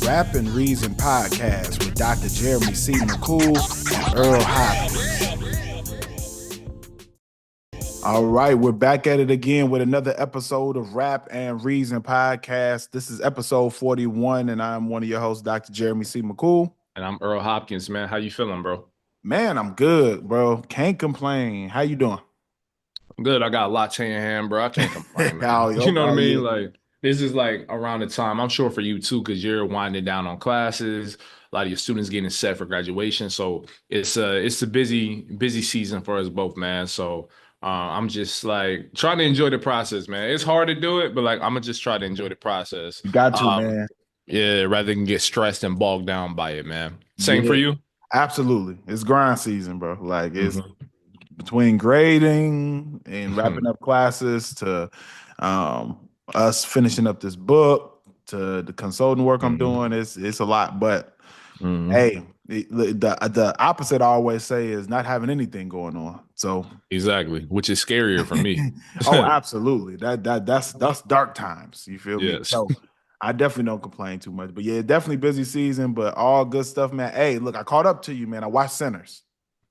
Rap and Reason podcast with Dr. Jeremy C. McCool and Earl Hopkins. All right, we're back at it again with another episode of Rap and Reason podcast. This is episode 41, and I'm one of your hosts, Dr. Jeremy C. McCool. And I'm Earl Hopkins, man. How you feeling, bro? Man, I'm good, bro. Can't complain. How you doing? I'm good. I got a lot in your hand, bro. I can't complain, man. Oh, You know what I mean? yeah. Like, this is like around the time, I'm sure for you too, because you're winding down on classes. A lot of your students getting set for graduation. So it's a busy season for us both, man. So I'm just like trying to enjoy the process, man. It's hard to do it, but like I'm gonna just try to enjoy the process. You got to, man. Yeah, rather than get stressed and bogged down by it, man. Same Yeah, for you? absolutely. It's grind season, bro. Like it's between grading and wrapping up classes to us finishing up this book to the consulting work I'm doing. It's a lot, but hey, the opposite I always say is not having anything going on. So exactly, which is scarier for me. Oh, absolutely. That's dark times. You feel me? Yes. So I definitely don't complain too much. But yeah, definitely busy season, but all good stuff, man. Hey, look, I caught up to you, man. I watched Sinners.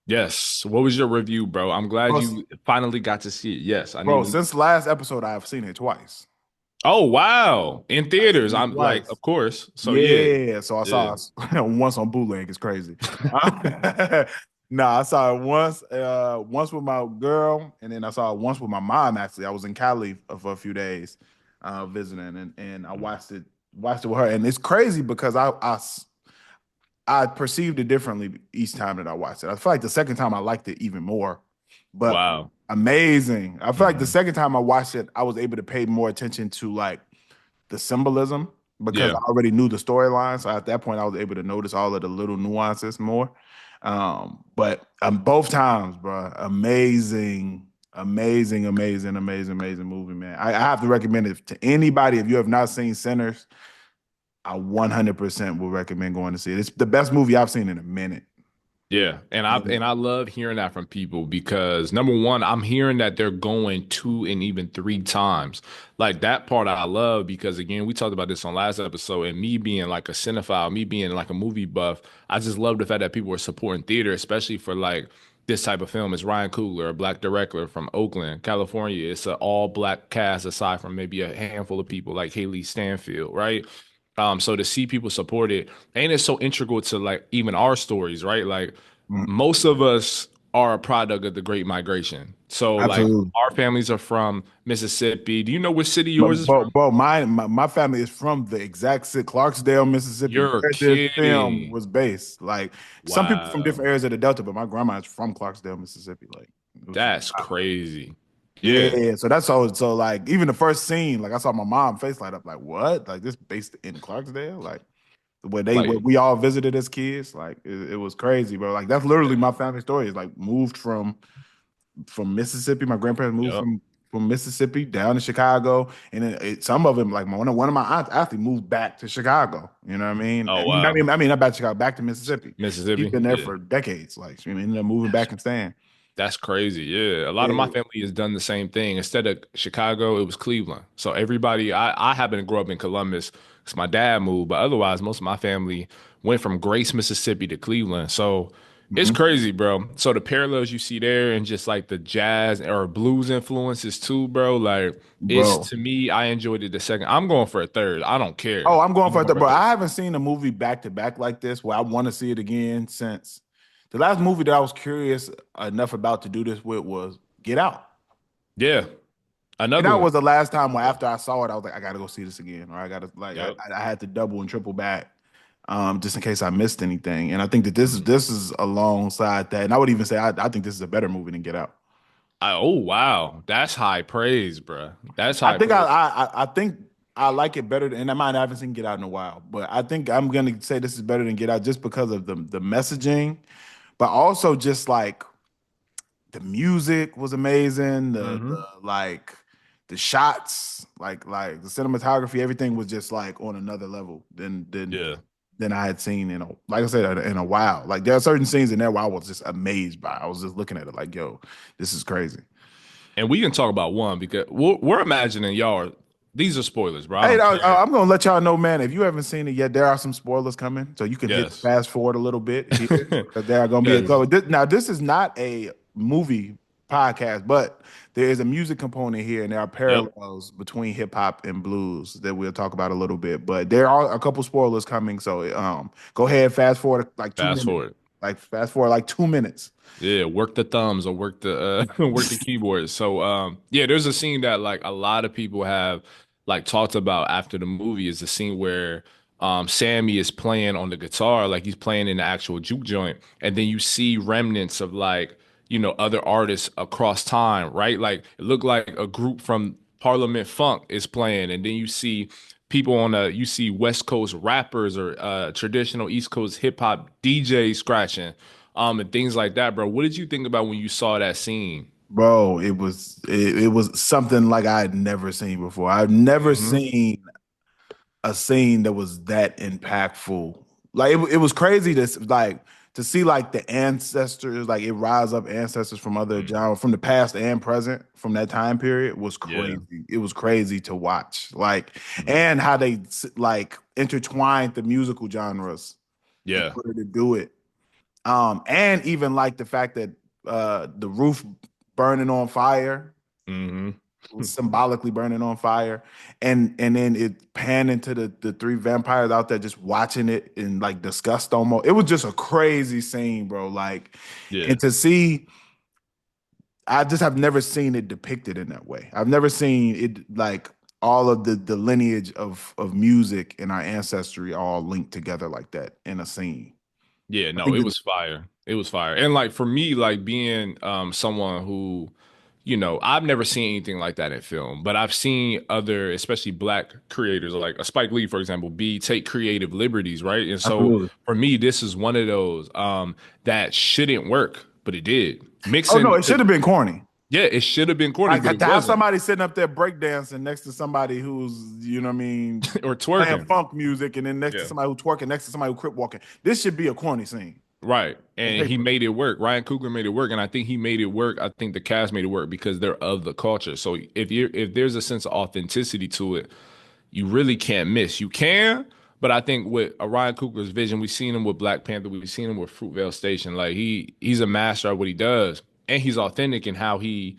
Yes. What was your review, bro? I'm glad you finally got to see it. Yes. Since the last episode, I have seen it twice. Oh, wow. In theaters. I'm twice. like, of course. So yeah. So I saw it once on bootleg. It's crazy. No, I saw it once with my girl, and then I saw it once with my mom. Actually, I was in Cali for a few days visiting, and I watched it with her, and it's crazy because I perceived it differently each time that I watched it. I feel like the second time I liked it even more. But wow, amazing! I feel like the second time I watched it, I was able to pay more attention to like the symbolism because I already knew the storyline. So at that point, I was able to notice all of the little nuances more. But both times, bro, amazing movie, man. I have to recommend it to anybody. If you have not seen Sinners, I 100% will recommend going to see it. It's the best movie I've seen in a minute. Yeah, and I love hearing that from people because number one, I'm hearing that they're going 2 and even 3 times. Like that part I love because again, we talked about this on last episode, and me being like a cinephile, me being like a movie buff, I just love the fact that people are supporting theater, especially for like this type of film. It's Ryan Coogler, a black director from Oakland, California. It's an all black cast aside from maybe a handful of people like Haley Stanfield, right? So to see people support it, and it's so integral to like even our stories, right? Like most of us are a product of the Great Migration. So Absolutely. like our families are from Mississippi. Do you know which city yours is from? Bro, my family is from the exact city, Clarksdale, Mississippi. You're Where the film kidding. was based. Like some people from different areas of the Delta, but my grandma is from Clarksdale, Mississippi. Like that's crazy. Yeah, so that's all. So like even the first scene, like I saw my mom face light up, like what? Like this based in Clarksdale, like where we all visited as kids, like it was crazy, bro. Like that's literally my family story. Is like moved from Mississippi. My grandparents moved from Mississippi down to Chicago, and then some of them, like one of my aunts, actually moved back to Chicago. You know what I mean? Oh wow. I mean not back to Chicago, back to Mississippi. Mississippi. She's been there for decades. Like she ended up moving back and staying. That's crazy. Yeah. A lot of my family has done the same thing. Instead of Chicago, it was Cleveland. So everybody, I happen to grow up in Columbus because my dad moved, but otherwise, most of my family went from Grace, Mississippi to Cleveland. So it's crazy, bro. So the parallels you see there and just like the jazz or blues influences too, bro. Like it's to me, I enjoyed it the second. I'm going for a third. I don't care. Oh, I'm going for a third, bro. I haven't seen a movie back to back like this where I want to see it again since. The last movie that I was curious enough about to do this with was Get Out. Yeah. Get Out was the last time where after I saw it, I was like, I gotta go see this again. Or I gotta I had to double and triple back just in case I missed anything. And I think that this is alongside that. And I would even say I think this is a better movie than Get Out. Oh wow. That's high praise, bro. That's high praise. I think I like it better and I haven't seen Get Out in a while, but I think I'm gonna say this is better than Get Out just because of the messaging. But also just like the music was amazing, the shots, like the cinematography, everything was just like on another level than I had seen like I said in a while. Like there are certain scenes in there where I was just amazed by. I was just looking at it like, yo, this is crazy. And we can talk about one because we're imagining y'all These are spoilers, bro. I Hey, don't care. I'm gonna let y'all know, man. If you haven't seen it yet, there are some spoilers coming, so you can hit Yes. fast forward a little bit here because there are gonna be a Yes. couple. Now, this is not a movie podcast, but there is a music component here, and there are Yep. parallels between hip hop and blues that we'll talk about a little bit. But there are a couple spoilers coming, so go ahead, fast forward like two Fast minutes, forward. like fast forward like 2 minutes. Yeah, work the thumbs or work the work the keyboard. So yeah, there's a scene that like a lot of people have like talked about after the movie is the scene where Sammy is playing on the guitar, like he's playing in the actual juke joint, and then you see remnants of like, other artists across time, right? Like it looked like a group from Parliament Funk is playing, and then you see people you see West Coast rappers or traditional East Coast hip hop DJs scratching and things like that, bro. What did you think about when you saw that scene? Bro, it was something like I had never seen before. I've never Hmm. seen a scene that was that impactful. Like it was crazy to see like the ancestors, like it rise up ancestors from other genres, from the past and present, from that time period was Yeah. crazy. It was crazy to watch, like, Mhm. and how they like intertwined the musical genres in Yeah. order to do it. And even like the fact that the roof burning on fire, Hmm. symbolically burning on fire, and then it panned into the three vampires out there just watching it in like disgust almost. It was just a crazy scene, bro. Like, Yeah. and to see, I just have never seen it depicted in that way. I've never seen it like all of the lineage of music and our ancestry all linked together like that in a scene. Yeah, I no, think it that, was fire. It was fire. And like for me, like being someone who, I've never seen anything like that in film, but I've seen other, especially black creators like a Spike Lee, for example, take creative liberties, right? And so absolutely. for me, this is one of those that shouldn't work, but it did. Oh no, Mixing it should have been corny. yeah, it should have been corny, but Like it to have wasn't. somebody sitting up there breakdancing next to somebody who's, you know what I mean, Or playing twerking. funk music, and then next to Yeah. somebody who twerking, next to somebody who crip walking. This should be a corny scene Right. on And he paper. made it work. Ryan Coogler made it work. And I think he made it work. I think the cast made it work because they're of the culture. So if there's a sense of authenticity to it, you really can't miss. You can, but I think with Ryan Coogler's vision, we've seen him with Black Panther, we've seen him with Fruitvale Station. Like he's a master at what he does. And he's authentic in how he,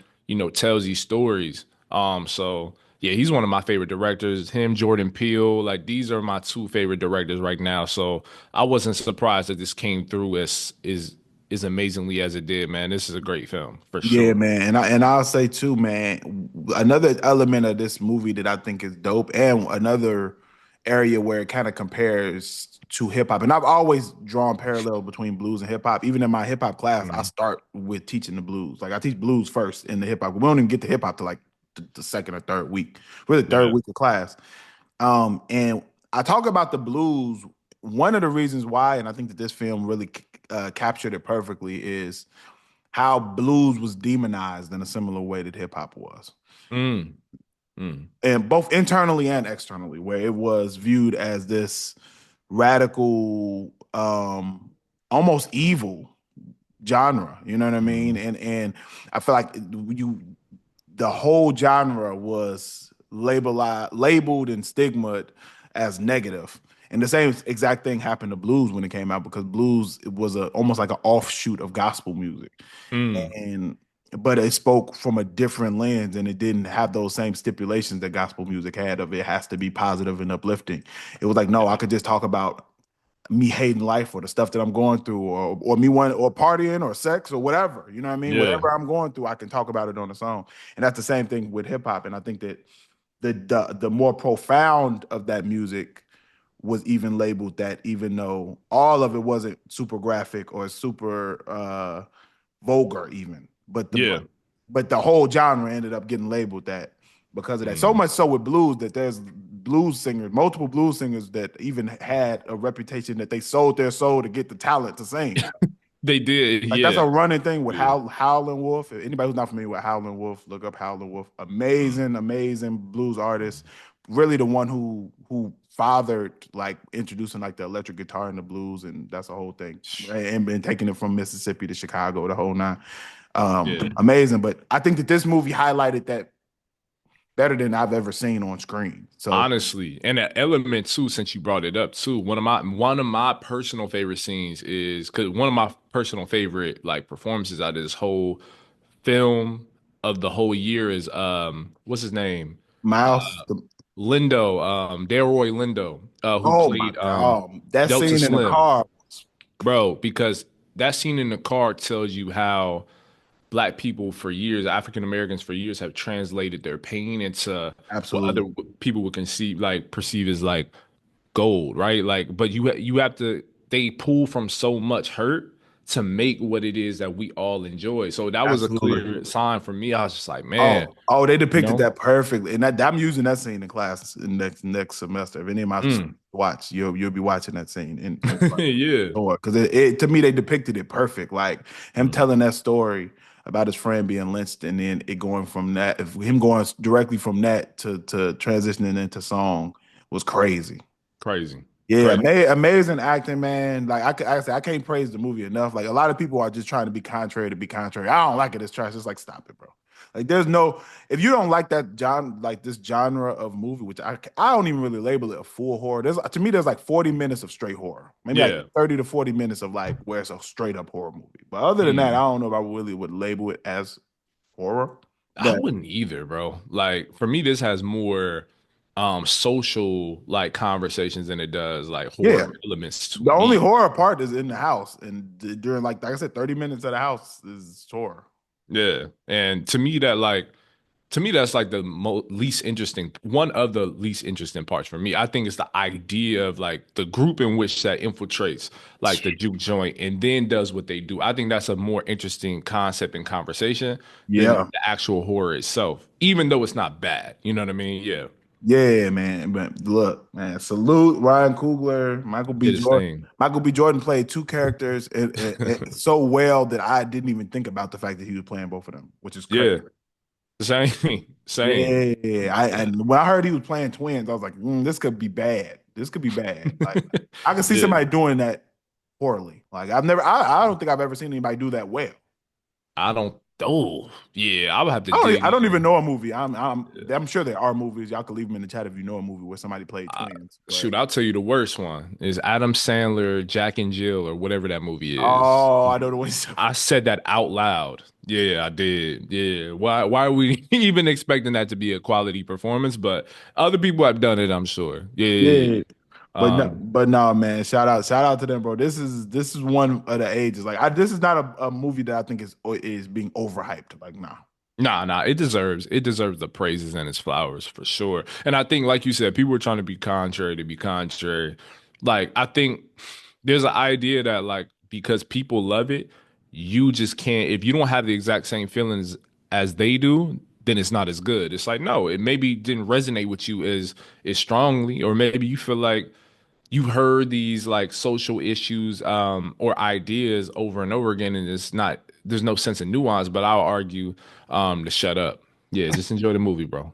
tells these stories. So yeah, he's one of my favorite directors. Him, Jordan Peele, like these are my two favorite directors right now. So I wasn't surprised that this came through as amazingly as it did, man. This is a great film for Yeah, sure. man, and I'll say too, man. Another element of this movie that I think is dope, and another area where it kind of compares to hip hop. And I've always drawn parallel between blues and hip hop. Even in my hip hop class, I Mhm. start with teaching the blues. Like I teach blues first in the hip hop. We don't even get to hip hop to like the second or third week. We're the third Yeah. week of class. And I talk about the blues. One of the reasons why, and I think that this film really captured it perfectly, is how blues was demonized in a similar way that hip hop was, Mm, mm. and both internally and externally, where it was viewed as this radical, almost evil genre. You know what I mean? Mhm. And I feel like the whole genre was labeled and stigmatized as negative. And the same exact thing happened to blues when it came out because blues it was almost like an offshoot of gospel music. Mm. And but it spoke from a different lens and it didn't have those same stipulations that gospel music had of it has to be positive and uplifting. It was like, no, I could just talk about me hating life or the stuff that I'm going through or me wanting or partying or sex or whatever. You know what I mean? Yeah. Whatever I'm going through, I can talk about it on a song. And that's the same thing with hip hop. And I think that the more profound of that music was even labeled that, even though all of it wasn't super graphic or super vulgar, even. Yeah. But the whole genre ended up getting labeled that because of that. So Mm. much so with blues that there's blues singers, multiple blues singers that even had a reputation that they sold their soul to get the talent to sing. They did. Like that's a Yeah. running thing with Yeah. Howlin' Wolf. If anybody who's not familiar with Howlin' Wolf, look up Howlin' Wolf. Mm. Amazing, amazing blues artist. Really the one who fathered like introducing like the electric guitar in the blues, and that's the whole thing. And been taking it from Mississippi to Chicago, the whole nine. Yeah. Amazing. But I think that this movie highlighted that better than I've ever seen on screen. So Honestly, and that element too, since you brought it up too, one of my personal favorite scenes is because one of my personal favorite like performances out of this whole film of the whole year is what's his name? Miles, Lindo, Delroy Lindo, who oh my played God, that Delta scene in the Slim, car, bro, because that scene in the car tells you how black people for years, African Americans for years have translated their pain into what other absolutely, people would perceive as like gold, right? Like, but you have to they pull from so much hurt to make what it is that we all enjoy. So that was a absolutely. clear sign for me. I was just like, man, Oh, they you depicted know, that perfectly, and I'm using that scene in class in next semester. If any of my students mm, watch, you'll be watching that scene in class. yeah, Because to me they depicted it perfect, like him mm, telling that story about his friend being lynched, and then it going from that, him going directly from that to transitioning into song was crazy. crazy, Yeah, crazy. amazing acting, man. Like I said, I can't praise the movie enough. Like a lot of people are just trying to be contrary to be contrary. I don't like it. It's trash. It's like stop it, bro. Like there's no if you don't like that like this genre of movie, which I don't even really label it a full horror. There's to me there's like 40 minutes of straight horror, maybe like Yeah. 30 to 40 minutes of like where it's a straight up horror movie. But other than that, I Mm. don't know if I really would label it as horror. I But wouldn't either, bro. Like for me, this has more social like conversations than it does like yeah, horror elements to the only me. horror part is in the house, and during like I said, 30 minutes of the house is horror. Yeah. And to me that's like the least interesting one of the least interesting parts for me. I think it's the idea of like the group in which that infiltrates like the juke joint and then does what they do. I think that's a more interesting concept and conversation than Yeah, the actual horror itself, even though it's not bad. You know what I mean? Yeah. yeah, man. But look, man, salute Ryan Coogler, Michael B. Did his Jordan. thing. Michael B. Jordan played two characters so well that I didn't even think about the fact that he was playing both of them, which is crazy. Yeah. Same. Same. Yeah, Yeah. and when I heard he was playing twins, I was like, this could be bad. This could be bad. Like I can see Yeah. somebody doing that poorly. Like I don't think I've ever seen anybody do that well. I don't. Oh, yeah. I would have to dig I don't even in. know a movie. Yeah. I'm sure there are movies. Y'all can leave them in the chat if you know a movie where somebody played twins. But Shoot, I'll tell you the worst one is Adam Sandler, Jack and Jill, or whatever that movie is. oh, I know the one. So I said that out loud. Yeah, I did. Yeah. Why are we even expecting that to be a quality performance? But other people have done it, I'm sure. Yeah, yeah, yeah, yeah. but no, man. Shout out to them, bro. This is one of the ages. Like this is not a movie that I think is being overhyped. Like nah. Nah. It deserves the praises and its flowers for sure. And I think, like you said, people were trying to be contrary to be contrary. Like, I think there's an idea that like because people love it, you just can't if you don't have the exact same feelings as they do, then it's not as good. It's like, no, it maybe didn't resonate with you as strongly, or maybe you feel like you've heard these like social issues or ideas over and over again, and there's no sense of nuance. But I'll argue to shut up. Yeah, just enjoy the movie, bro.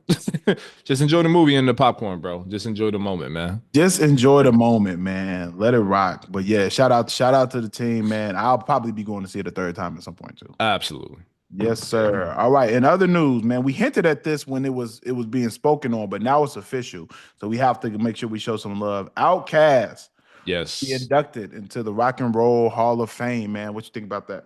Just enjoy the movie and the popcorn, bro. Just enjoy the moment, man. Just enjoy the moment, man. Let it rock. But yeah, shout out to the team, man. I'll probably be going to see it a third time at some point too. Absolutely. Yes, sir. All right. In other news, man, we hinted at this when it was being spoken on, but now it's official. So we have to make sure we show some love. Outkast be Yes. inducted into the Rock and Roll Hall of Fame, man. What you think about that?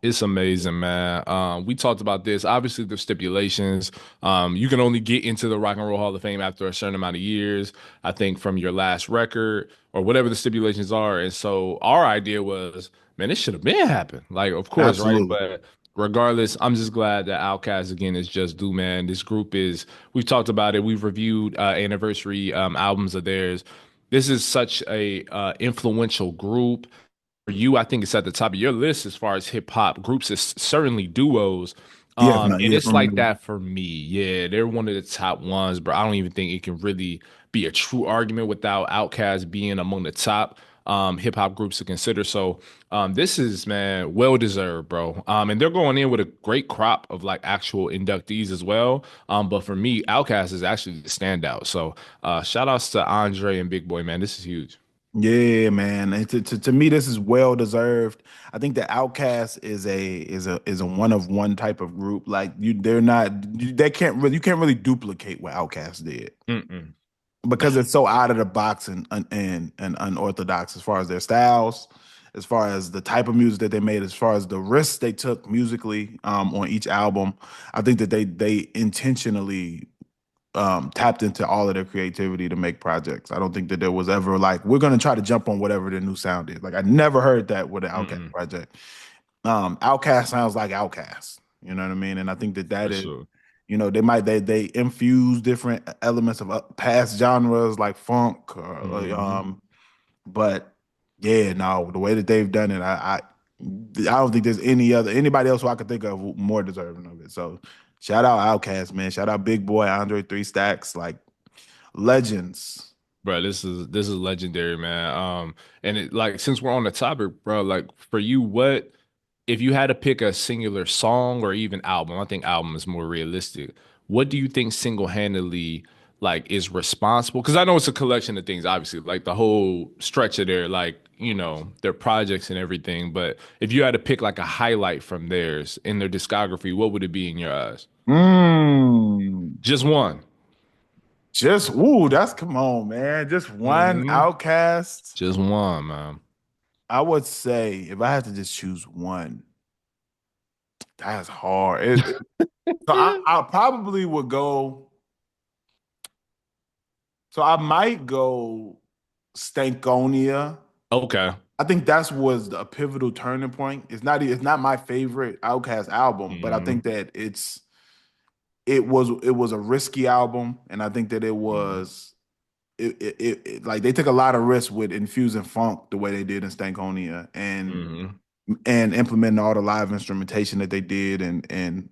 It's amazing, man. We talked about this. Obviously, the stipulations. You can only get into the Rock and Roll Hall of Fame after a certain amount of years. I think from your last record or whatever the stipulations are. And so our idea was, man, this should have been happened. Like, of course, right? Absolutely. But regardless, I'm just glad that Outkast again is just due, man. This group is. We've talked about it. We've reviewed anniversary albums of theirs. This is such a influential group for you, I think it's at the top of your list as far as hip hop groups. It's certainly duos. Yeah, And yeah, it's for like me. that for me. Yeah, they're one of the top ones, but I don't even think it can really be a true argument without Outkast being among the top hip hop groups to consider. So this is man well deserved, bro. And they're going in with a great crop of like actual inductees as well. But for me, Outkast is actually the standout. So shout outs to Andre and Big Boy, man. This is huge. Yeah, man. And to me, this is well deserved. I think the Outcast is a one of one type of group. Like they're not they can't really you can't really duplicate what Outkast did Mm-mm. because it's so out of the box and unorthodox as far as their styles, as far as the type of music that they made, as far as the risks they took musically on each album. I think that they intentionally tapped into all of their creativity to make projects. I don't think that there was ever like we're gonna try to jump on whatever the new sound is. Like I never heard that with an Outkast Mm-mm. project. Outkast sounds like Outkast. You know what I mean? And I think that For that is, sure. they infuse different elements of past genres like funk, Hmm. but yeah, no, the way that they've done it, I don't think there's anybody else who I could think of more deserving of it. So shout out Outkast, man. Shout out Big Boy, Andre Three Stacks, like legends. Bro, this is legendary, man. And it, like since we're on the topic, bro, like for you, what if you had to pick a singular song or even album? I think album is more realistic. What do you think single-handedly like is responsible? Because I know it's a collection of things, obviously, like the whole stretch of their like, their projects and everything. But if you had to pick like a highlight from theirs in their discography, what would it be in your eyes? Mm, Just one. just that's come on, man. Just one Hmm. Outcast. Just one, man. I would say if I had to just choose one, that's hard. So I probably would go. So I might go Stankonia. Okay. I think that's was a pivotal turning point. It's not my favorite Outkast album, but I think Hmm. that it was a risky album, and I think that it Hmm. was like they took a lot of risks with infusing funk the way they did in Stankonia Hmm. and implementing all the live instrumentation that they did and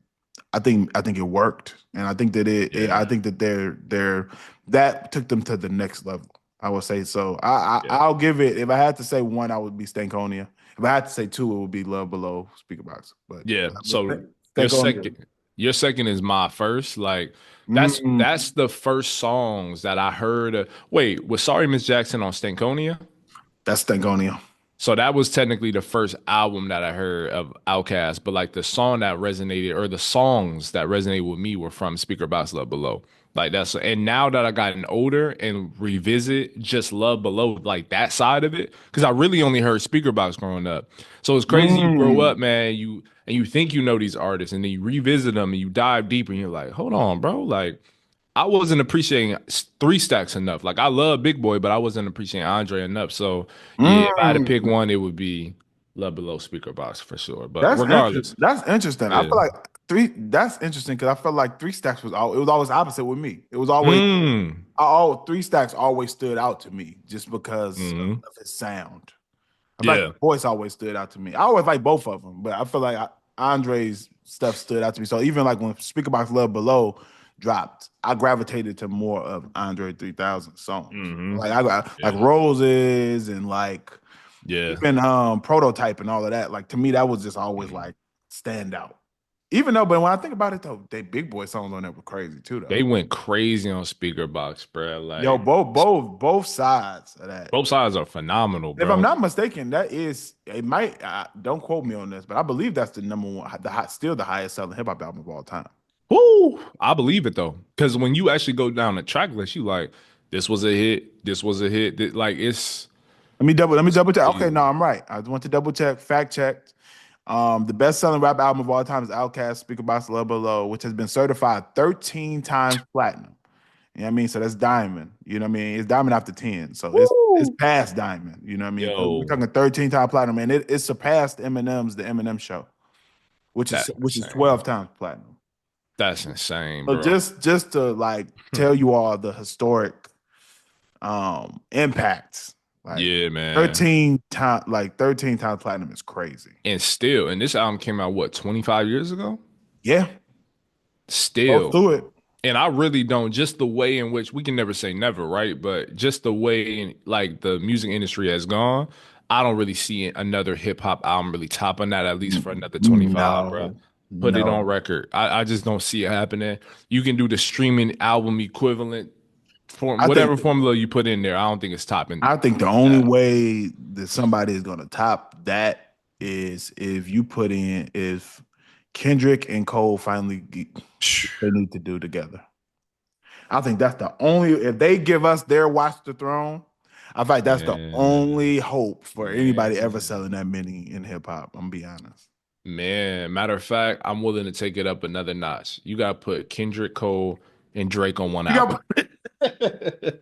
I think it worked and I think that I Yeah. think that they're that took them to the next level. I would say so. Yeah. I'll give it if I had to say one I would be Stankonia. If I had to say two it would be Love Below Speaker Box. But Yeah. but So your Stankonia. second your second is my first. Like Mm, that's the first songs that I heard. Wait, was Sorry Miss Jackson on Stankonia? that's Stankonia. So that was technically the first album that I heard of Outkast, but like the song that resonated or the songs that resonated with me were from Speaker Box Love Below. Like that's and now that I gotten older and revisit just Love Below, like that side of it, because I really only heard Speaker Box growing up. So it's crazy you grow Mm. up, man, you think you know these artists and then you revisit them and you dive deeper and you're like, hold on, bro, like I wasn't appreciating Three Stacks enough. Like I love Big Boy, but I wasn't appreciating Andre enough. So yeah, if I had to pick Mm. one, it would be Love Below Speaker Box for sure. But That's interesting. regardless, That's interesting. I yeah. feel like three. That's interesting because I felt like Three Stacks was all. It was always opposite with me. It was always Mm. all Three Stacks always stood out to me just because Hmm. of his sound. I feel like Yeah. his voice always stood out to me. I always like both of them, but I feel like Andre's stuff stood out to me. So even like when Speakerbox Love Below dropped, I gravitated to more of Andre 3000 songs. Hmm. Like I got like Yeah. Roses and like Yeah. even Prototype and all of that. Like to me, that was just always like stand out. Even though, but when I think about it though, they Big Boy songs on that were crazy too They though. went crazy on Speaker Box, bro. Yo, Like both sides of that. both sides are phenomenal, If I'm bro. not mistaken, that is it might don't quote me on this, but I believe that's the number one, still the highest selling hip hop album of all time. Woo! I believe it though. Because when you actually go down the track list, you like, this was a hit, this was a hit. Like Let me double check. Okay, no, crazy. I'm right. I just want to double check, fact checked. The best selling rap album of all time is Outkast, Speaker Box Love Below, which has been certified 13 times platinum. You know what I mean? So that's diamond. You know what I mean? It's diamond after 10. So it's Woo! past diamond. You know what I mean? We're Yo, talking 13 time platinum, and it surpassed Eminem's The Eminem Show, which is that's which is insane. 12 times platinum. That's insane, So bro. just to like Hmm. tell you all the historic impacts, like Yeah, man. 13 times platinum is crazy. And this album came out what, 25 years ago? Yeah, close Still. to it. And I really don't, just the way in which we can never say never, right? But just the way like the music industry has gone, I don't really see another hip hop album really topping that at least for another 25, bro. No, Put it on no. record. I just don't see it happening. You can do the streaming album equivalent form I think whatever formula you put in there, I don't think it's topping I think the only that. way that somebody is gonna top that is if you put in if Kendrick and Cole finally get what they need to do together. I think that's the only if they give us their Watch the Throne, I think that's the Man, only hope for anybody ever selling man, that many in hip hop. I'm gonna be honest. man. Matter of fact, I'm willing to take it up another notch. You got to put Kendrick Cole and Drake on one You got album.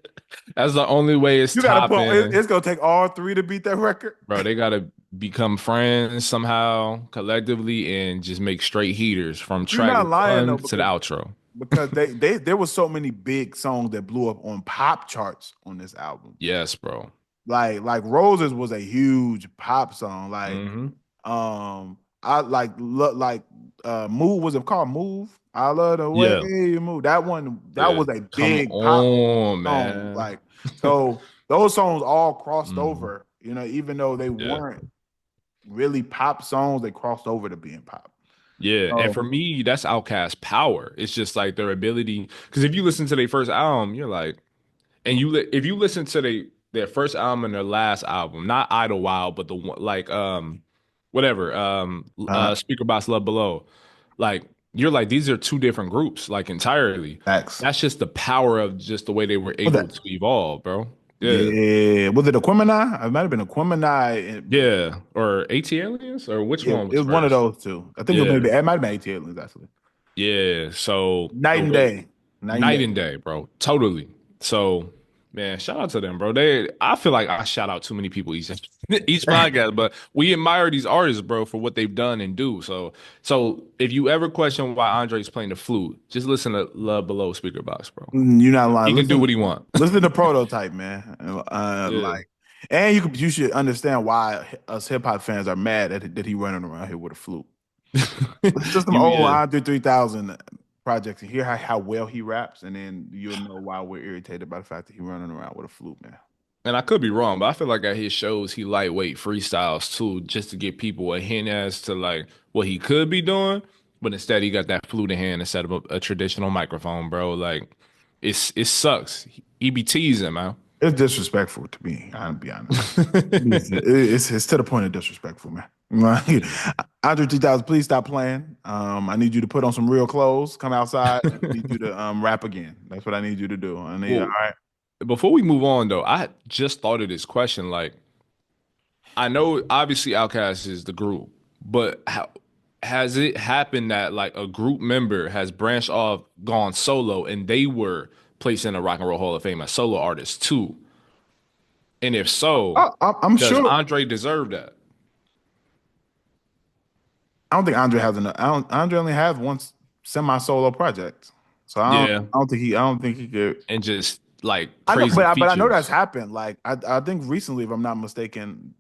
That's the only way it's you got to put topping. it's gonna take all three to beat that record. Bro, they gotta become friends somehow collectively and just make straight heaters from You're track not lying though one to the because outro. they there was so many big songs that blew up on pop charts on this album. Yes, bro. Like Roses was a huge pop song. Like Hmm. I like Move was it called Move? I love the way Yeah, you move. That one that yeah. was a Come big pop on, song. man. Like so those songs all crossed Mhm. over, even though they Yeah. weren't really pop songs, they crossed over to being pop. Yeah. And So for me, that's Outkast power. It's just like their ability. Because if you listen to their first album, you're like, and if you listen to their first album and their last album, not Idlewild, but the one like whatever, Speaker Box Love Below, like you're like these are two different groups, like entirely. facts. That's just the power of just the way they were Was able that? to evolve, bro. Yeah. Yeah. Was it Aquemini? It might have been Aquemini. Yeah. Or AT Aliens? Or which Yeah, one it was was one of first? those two. I think it was Yeah. maybe it might have been AT Aliens actually. Yeah. So Night the and way day. Night and night day. and day, bro. Totally. So, man, shout out to them, bro. I feel like I shout out too many people each each podcast, but we admire these artists, bro, for what they've done and do. So if you ever question why Andre's playing the flute, just listen to Love Below Speaker Box, bro. You're not lying. He can do what he want. Listen to Prototype, man. Yeah. And you should understand why us hip hop fans are mad that he running around here with a flute. Listen to some old Yeah. Andre 3000 projects and hear how well he raps, and then you'll know why we're irritated by the fact that he running around with a flute, man. And I could be wrong, but I feel like at his shows he lightweight freestyles too, just to give people a hint as to like what he could be doing. But instead, he got that flute in hand instead of a traditional microphone, bro. Like, it sucks. He be teasing, man. It's disrespectful to me. I'll be honest. It's to the point of disrespectful, man. Like, Yeah. Andre 3000, please stop playing. I need you to put on some real clothes, come outside, and I need you to rap again. That's what I need you to do. I need all Well, right. before we move on though, I just thought of this question. Like, I know obviously Outkast is the group, but how has it happened that like a group member has branched off, gone solo, and they were placed in the Rock and Roll Hall of Fame as solo artists too? And if so, I'm does sure. Andre deserve that? I don't think Andre has enough. Andre only has one semi-solo project, so Yeah, I don't think he could. and just like I know, crazy but I know that's features happened. Like I think recently, if I'm not mistaken,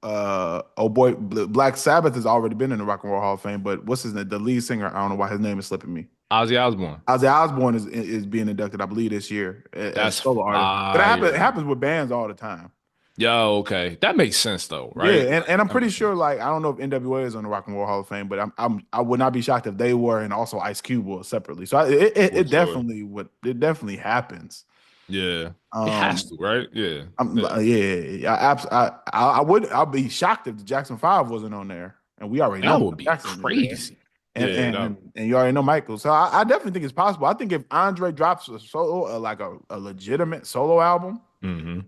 oh boy, Black Sabbath has already been in the Rock and Roll Hall of Fame. But what's his name? The lead singer. I don't know why his name is slipping me. Ozzy Osbourne. Ozzy Osbourne is being inducted, I believe, this year as a That's solo artist. But it fire. happens with bands all the time. Yo, okay. That makes sense though, Yeah, right? and I'm That pretty makes sure. sense. Like I don't know if NWA is on the Rock and Roll Hall of Fame, but I would not be shocked if they were, and also Ice Cube was separately. So For it sure. definitely would it definitely happens. Yeah. It has Um, to, right? Yeah. I'm Yeah. yeah, I would I'll be shocked if the Jackson Five wasn't on there, and we already know That would Michael be Jackson is there, crazy. Yeah, that and you already know Michael. So I definitely think it's possible. I think if Andre drops a solo, like a legitimate solo album, hmm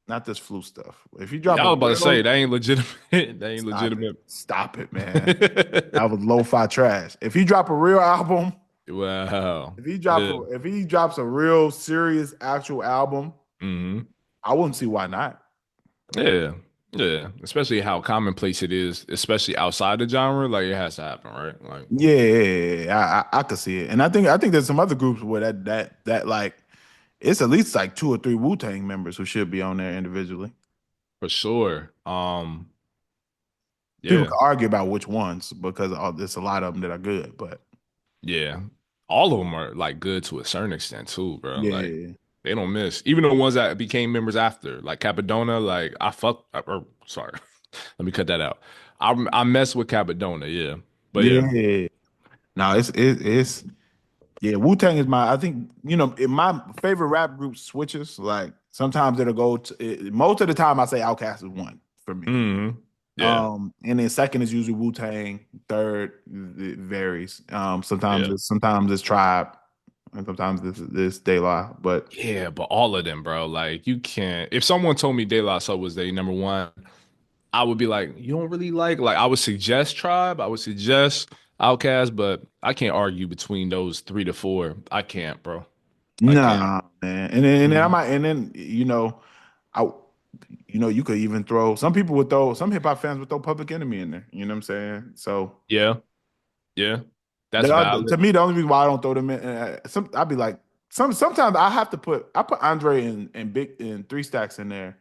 not this flu stuff. If you Yeah, drop I a was about to say real, that ain't legitimate. That ain't legitimate. stop it, man. That was lo-fi trash. If he drop a real album, Wow. Yeah. if he drops a real serious actual album, hmm I wouldn't see why not. Yeah. Yeah. Especially how commonplace it is, especially outside the genre. Like it has to happen, right? Like Yeah, I could see it, and I think there's some other groups where that like it's at least like two or three Wu Tang members who should be on there individually. for sure. People Yeah. can argue about which ones because there's a lot of them that are good, but Yeah. All of them are like good to a certain extent too, bro. Like yeah, they don't miss. Even the ones that became members after, like Capadona, like I fuck or sorry. Let me cut that out. I mess with Capadona, yeah. But yeah. yeah. No, it's Yeah, Wu Tang is my. I think in my favorite rap group switches. Like sometimes it'll go to. Most of the time, I say Outkast is one for me. Hmm. Yeah, And then second is usually Wu Tang. Third, it varies. yeah, Sometimes it's Tribe, and sometimes this De La. But yeah. But all of them, bro. Like you can't. If someone told me De La Soul was their number one, I would be like, you don't really like. I would suggest Tribe. I would suggest Outkast, but I can't argue between those three to four. I can't, bro. I can't. nah, man. And then I Mhm. might. And then I. You could even throw some people would throw some hip hop fans would throw Public Enemy in there. You know what I'm saying? So. Yeah, yeah. That's valid. To me, the only reason why I don't throw them in, I'd be like, sometimes I put Andre and Big and Three Stacks in there.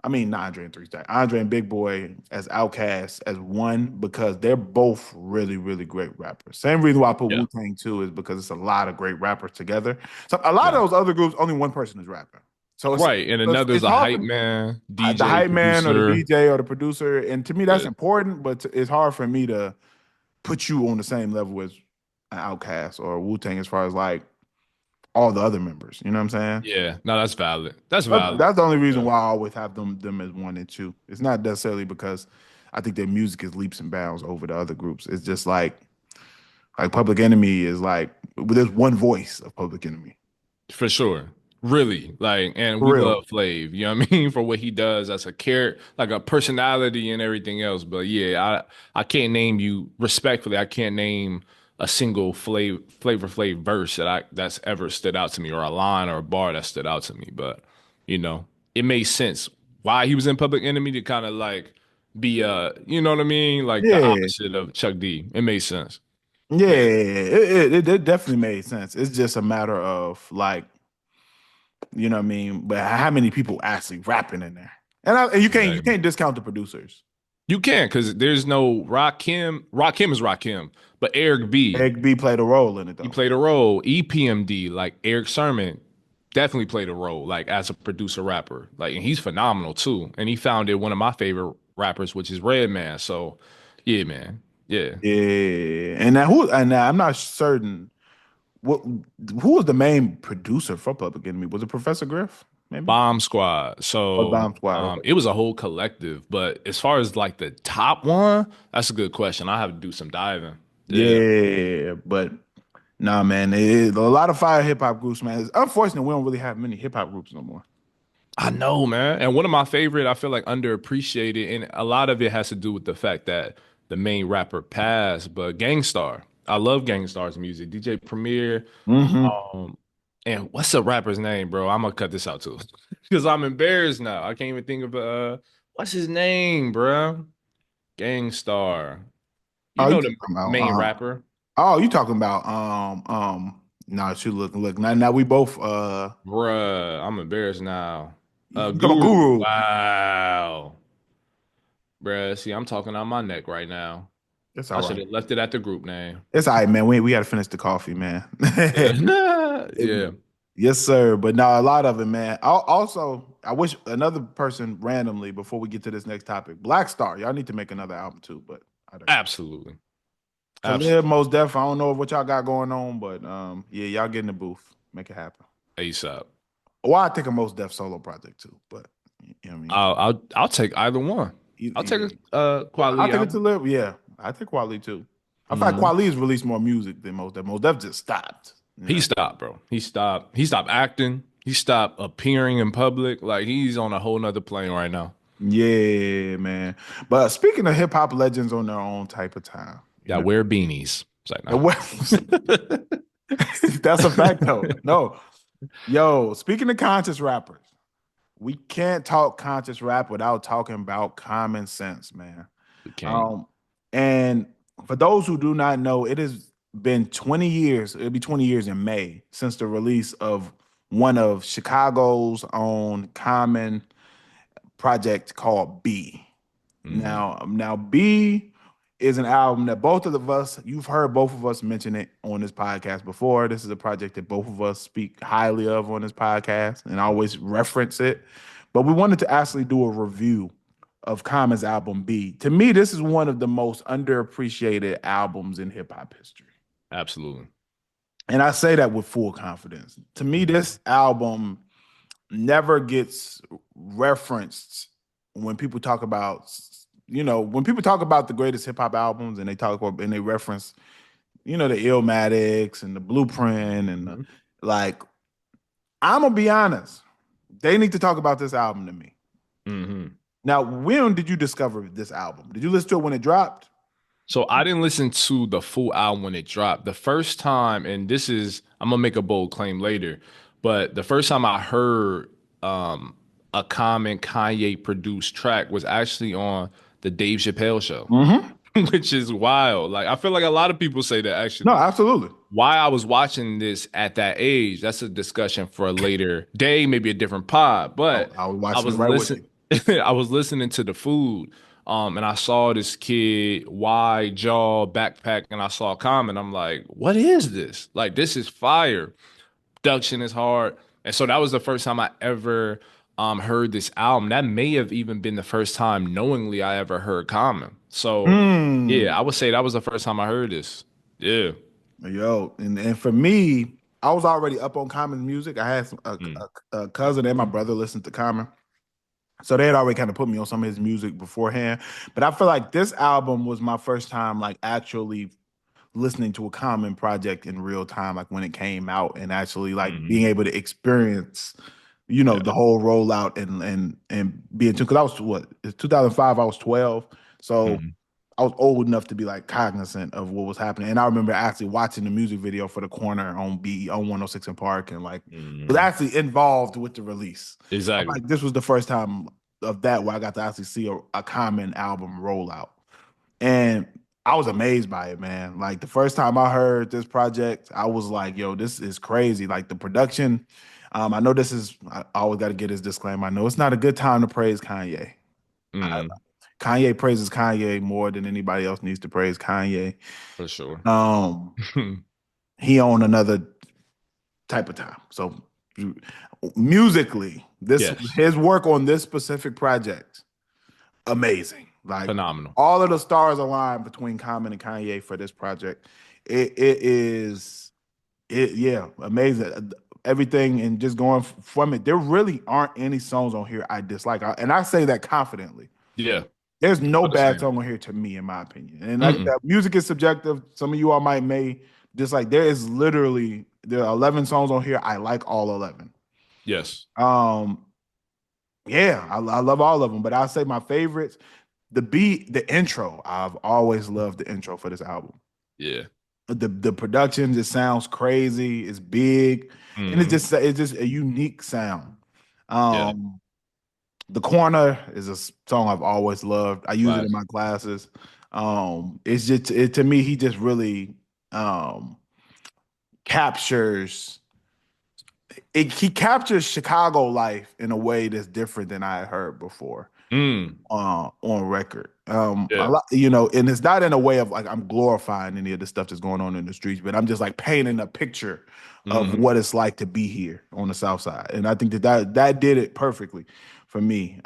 I mean, not Andre and Three Stacks, Andre and Big Boy as Outkast as one because they're both really, really great rappers. Same reason why I put Yeah, Wu Tang too is because it's a lot of great rappers together. So a lot of yeah. those other groups, only one person is rapping. So Right. And another's it's a hard hype for man, the DJ, hype man or the producer. DJ or the producer, and to me that's Yeah, important, but it's hard for me to put you on the same level as an Outcast or Wu Tang as far as like all the other members. You know what I'm saying? yeah. No, that's valid. That's But valid. that's the only reason Yeah. why I always have them as one and two. It's not necessarily because I think their music is leaps and bounds over the other groups. It's just like Public Enemy is like there's one voice of Public Enemy. For sure. Really. Like, and For we real. love Flav, you know what I mean? For what he does as a character, like a personality and everything else. But yeah, I can't name you respectfully, I can't name a single Flavor Flav verse that's ever stood out to me, or a line or a bar that stood out to me. But you know, it made sense why he was in Public Enemy to kind of like be you know what I mean? Like the Yeah. opposite of Chuck D. It made sense. Yeah. Yeah. It definitely made sense. It's just a matter of like, you know what I mean? But how many people actually rapping in there? And you Exactly. can't discount the producers. You can, because there's no Rakim. Rakim is Rakim, but Eric B, Egg B played a role in it he though. played a role. EPMD, like Eric Sermon, definitely played a role, like as a producer rapper. Like, and he's phenomenal too. And he founded one of my favorite rappers, which is Redman. So, yeah, man. Yeah. Yeah, and now I'm not certain what who was the main producer for Public Enemy? Was it Professor Griff? Maybe Bomb Squad. or So Bomb Squad? Okay. it was a whole collective. But as far as like the top one, that's a good question. I have to do some diving. Yeah. Yeah, but nah, man, a lot of fire hip hop groups, man. It's unfortunate we don't really have many hip hop groups no more. I know, man. And one of my favorite, I feel like underappreciated, and a lot of it has to do with the fact that the main rapper passed, but Gangstar. I love Gangstar's music. DJ Premier. Hmm. Um, and what's the rapper's name, bro? I'm gonna cut this out too. Because I'm embarrassed now. I can't even think of what's his name, bro? Gangstar. You Oh, you know the talking about? main rapper? You talking about? No, shoot, look. Now we both. Bruh, I'm embarrassed now. You talking about Guru. Guru? Wow. Bruh, see, I'm talking on my neck right now. It's I all should right. have left it at the group name. It's all right, man. We got to finish the coffee, man. Yeah. Yeah. Yes, sir. But now a lot of it, man. Also, I wish another person randomly before we get to this next topic. Black Star, y'all need to make another album too, but I don't. Absolutely. Khalid, Absolutely. Most Def. I don't know what y'all got going on, but yeah, y'all get in the booth, make it happen. ASAP. Or I think a Most Def solo project too, but you know what I mean. I'll take either one. I'll take Yeah. a I'll quality take it to album. live. Yeah, I think Quali too. I find Mhm. Quali's released more music than Most Def. Most Def just stopped. You He know. stopped, bro. He stopped. He stopped acting. He stopped appearing in public. Like he's on a whole nother plane right now. Yeah, man. But speaking of hip hop legends on their own type of time, you That know. wear beanies. It's like, And nah. what- That's a fact, though. No, yo. Speaking of conscious rappers, we can't talk conscious rap without talking about common sense, man. We can't. Um, and for those who do not know, it has been 20 years. It'll be 20 years in May since the release of one of Chicago's own Common project called B. Mhm. Now B is an album that you've heard both of us mention it on this podcast before. This is a project that both of us speak highly of on this podcast and always reference it. But we wanted to actually do a review of Common's album B. To me, this is one of the most underappreciated albums in hip hop history. Absolutely. And I say that with full confidence. To me, this album never gets referenced when people talk about, when people talk about the greatest hip hop albums and they talk about and they reference, the Illmatics and the Blueprint and the, Mhm. like, I'm gonna be honest, they need to talk about this album to me. Hmm. Now, when did you discover this album? Did you listen to it when it dropped? So I didn't listen to the full album when it dropped. The first time, and this is, I'm gonna make a bold claim later, but the first time I heard um, a common Kanye produced track was actually on the Dave Chappelle show, Mm-hmm. which is wild. Like I feel like a lot of people say that No, actually. absolutely. Why I was watching this at that age, that's a discussion for a later day, maybe a different pod. But I was I watching it was right with listening, you. I was listening to the food, and I saw this kid, wide jaw, backpack, and I saw a comment. I'm like, what is this? Like, this is fire. Production is hard. And so that was the first time I ever heard this album. That may have even been the first time knowingly I ever heard Common. So Mm. yeah, I would say that was the first time I heard this. Yeah. Yo, and for me, I was already up on Common music. I had Mm. a cousin and my brother listened to Common. So they had already kind of put me on some of his music beforehand. But I feel like this album was my first time like actually listening to a Common project in real time, like when it came out and actually like Hmm. being able to experience, the Yeah. whole rollout and being too because I was what, it's 2005, I was 12. So Hmm. I was old enough to be like cognizant of what was happening. And I remember actually watching the music video for the corner on on 106 in Park and like was Hmm. actually involved with the release. I'm Exactly. like, this was the first time of that where I got to actually see a Common album rollout. And I was amazed by it, man. Like the first time I heard this project, I was like, yo, this is crazy. Like the production. I know this is, I always got to get this disclaimer. I know it's not a good time to praise Kanye. Mm, Kanye praises Kanye more than anybody else needs to praise Kanye. for sure. Um, he on another type of time. So musically, this Yes. his work on this specific project, amazing. Like Phenomenal. all of the stars aligned between Common and Kanye for this project. It is yeah, amazing. Everything and just going from it. There really aren't any songs on here I dislike, and I say that confidently. Yeah. There's no bad Understand. song on here to me, in my opinion. And like Mm-mm. that, music is subjective. Some of you all may dislike. There are 11 songs on here. I like all 11. Yes. Um, yeah, I love all of them. But I'll say my favorites, the intro. I've always loved the intro for this album. Yeah. The production just sounds crazy. It's big, and Hmm. it's just a unique sound. Yeah. Um, The Corner is a song I've always loved. I use it in Class. my classes. It's just to me, he just really captures he captures Chicago life in a way that's different than I had heard before Mm. on record. A Yeah. lot, and it's not in a way of like I'm glorifying any of the stuff that's going on in the streets, but I'm just like painting a picture of Hmm. what it's like to be here on the South Side, and I think that did it perfectly for me.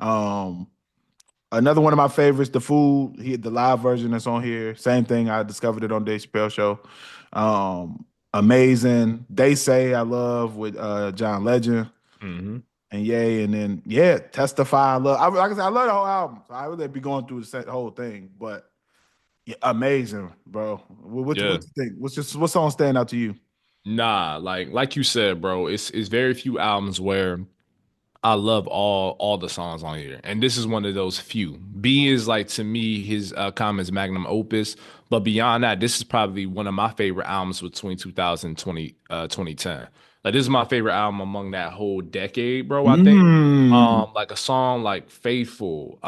Another one of my favorites, the food. The live version that's on here. Same thing. I discovered it on Dave Chappelle show. Amazing. They say I love with John Legend Hmm. and yay, and then yeah, testify. I love. Like I said, I love the whole album. So I would be going through the whole thing, but yeah, amazing, bro. What Yeah. you think? What song stand out to you? Nah, like you said, bro, it's very few albums where I love all the songs on here, and this is one of those few. B is like to me his Common's magnum opus, but beyond that, this is probably one of my favorite albums between 2020 2010. Like this is my favorite album among that whole decade, bro. I think Mm. like a song like Faithful,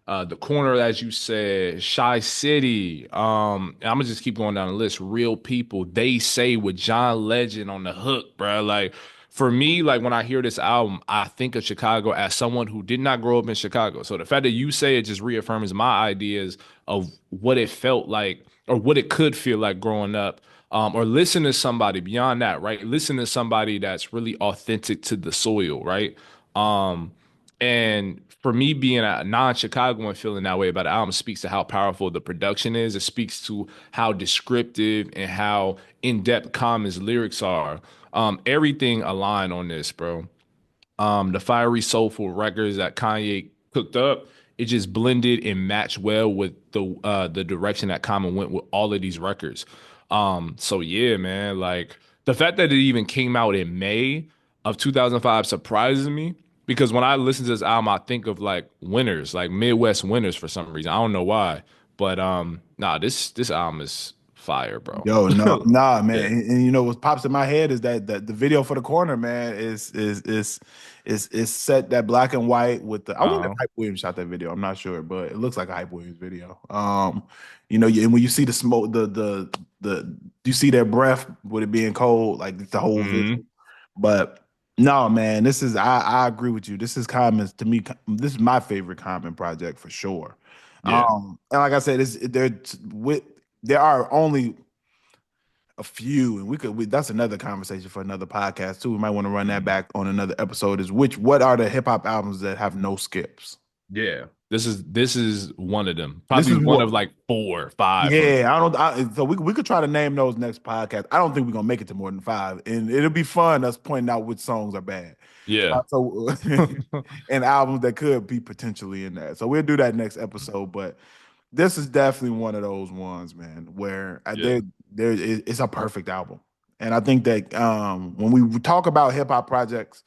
The Corner, as you said, Shy City. And I'm gonna just keep going down the list. Real People, They Say with John Legend on the hook, bro. Like for me, like when I hear this album, I think of Chicago as someone who did not grow up in Chicago. So the fact that you say it just reaffirms my ideas of what it felt like or what it could feel like growing up. Or listen to somebody beyond that, right? Listen to somebody that's really authentic to the soil, right? Um, And for me being a non-Chicagoan feeling that way about the album speaks to how powerful the production is. It speaks to how descriptive and how in-depth Common's lyrics are. Everything aligned on this, bro. The fiery, soulful records that Kanye cooked up, it just blended and matched well with the direction that Common went with all of these records. So yeah, man, like the fact that it even came out in May of 2005 surprises me because when I listen to this album, I think of like winners, like Midwest winners for some reason. I don't know why, but nah, this album is fire, bro. Yo, no, nah, man, Yeah. and you know what pops in my head is that the video for the corner, man, is set that black and white with the. I wonder if Uh-huh. Hype Williams shot that video. I'm not sure, but it looks like a Hype Williams video. You know, and when you see the smoke, the you see their breath with it being cold, like it's the whole Hmm. visual. But no, man, this is I agree with you. This is Common to me. This is my favorite Common project for sure. Yeah. And like I said, there are only a few, and that's another conversation for another podcast too. We might want to run that Mhm. back on another episode. What are the hip hop albums that have no skips? Yeah. This is one of them. This Probably is one what of like 4 or 5 for me. Yeah, I don't. So we could try to name those next podcast. I don't think we're gonna make it to more than five, and it'll be fun us pointing out which songs are bad. Yeah. So and albums that could be potentially in that. So we'll do that next episode. But this is definitely one of those ones, man, where Yeah. it's a perfect album, and I think that when we talk about hip hop projects.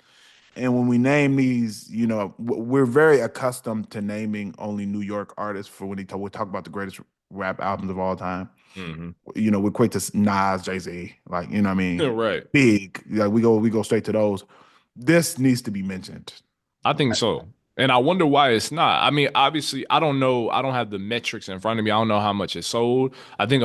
And when we name these, you know, we're very accustomed to naming only New York artists for when we talk about the greatest rap albums of all time. Hmm. You know, we're quick to Nas, Jay Z, like you know what I mean, Right. big. Like we go straight to those. This needs to be mentioned. I think so. And I wonder why it's not. I mean, obviously, I don't know. I don't have the metrics in front of me. I don't know how much it sold. I think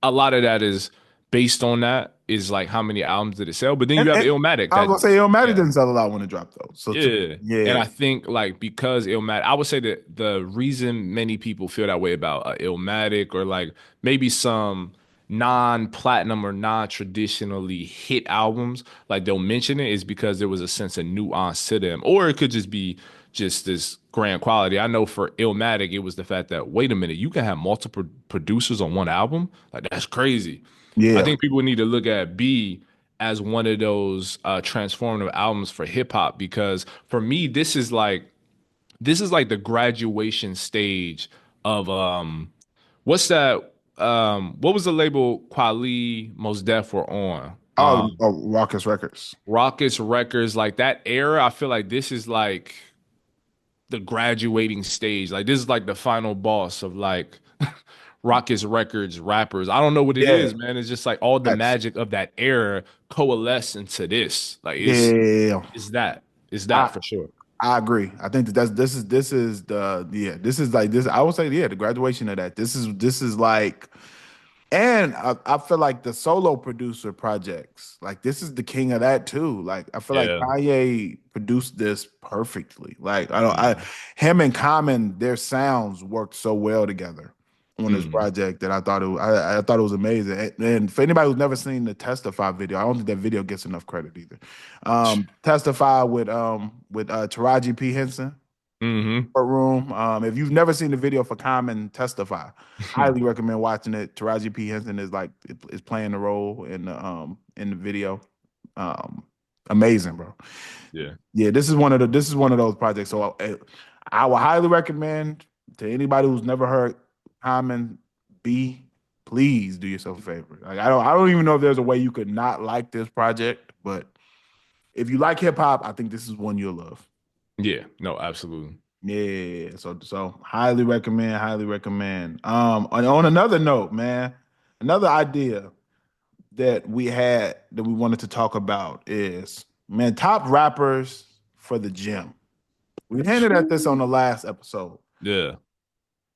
a lot of that is based on that is like how many albums did it sell. But then you have And Illmatic I was that, gonna say Illmatic yeah. didn't sell a lot when it dropped though. So Yeah. And yeah, I think like because Illmatic, I would say that the reason many people feel that way about Illmatic or like maybe some non-platinum or non-traditionally hit albums, like they'll mention it is because there was a sense of nuance to them. Or it could just be just this grand quality. I know for Illmatic, it was the fact that, wait a minute, you can have multiple producers on one album? Like that's crazy. I yeah. think people need to look at B as one of those transformative albums for hip hop because for me this is like the graduation stage of what's that what was the label Kweli Mos Def were on Raucous Records. Rockets Records like that era. I feel like this is like the graduating stage, like this is like the final boss of like Rockets Records rappers. I don't know what it Yeah, is, man. It's just like all the that's magic of that era coalesce into this. Like yeah. it's that. It's that I for sure. I agree. I think this is the yeah, this is like this. I would say yeah, the graduation of that. This is like, and I feel like the solo producer projects, like this is the king of that too. Like I feel like Yeah. Kanye produced this perfectly. Like I don't, I Mhm. him and Common, their sounds worked so well together on this Mhm. project that I thought it was amazing. And for anybody who's never seen the Testify video, I don't think that video gets enough credit either. Testify with Taraji P Henson Mhm. courtroom. If you've never seen the video for Common Testify, highly recommend watching it. Taraji P Henson is playing the role in the video. Um, amazing, bro. Yeah. Yeah, this is one of those projects. So I would highly recommend to anybody who's never heard Common B, please do yourself a favor. Like I don't even know if there's a way you could not like this project, but if you like hip hop, I think this is one you'll love. Yeah. No, absolutely. Yeah, so highly recommend, highly recommend. On another note, man, another idea that we wanted to talk about is man, top rappers for the gym. We hinted at this on the last episode, Yeah.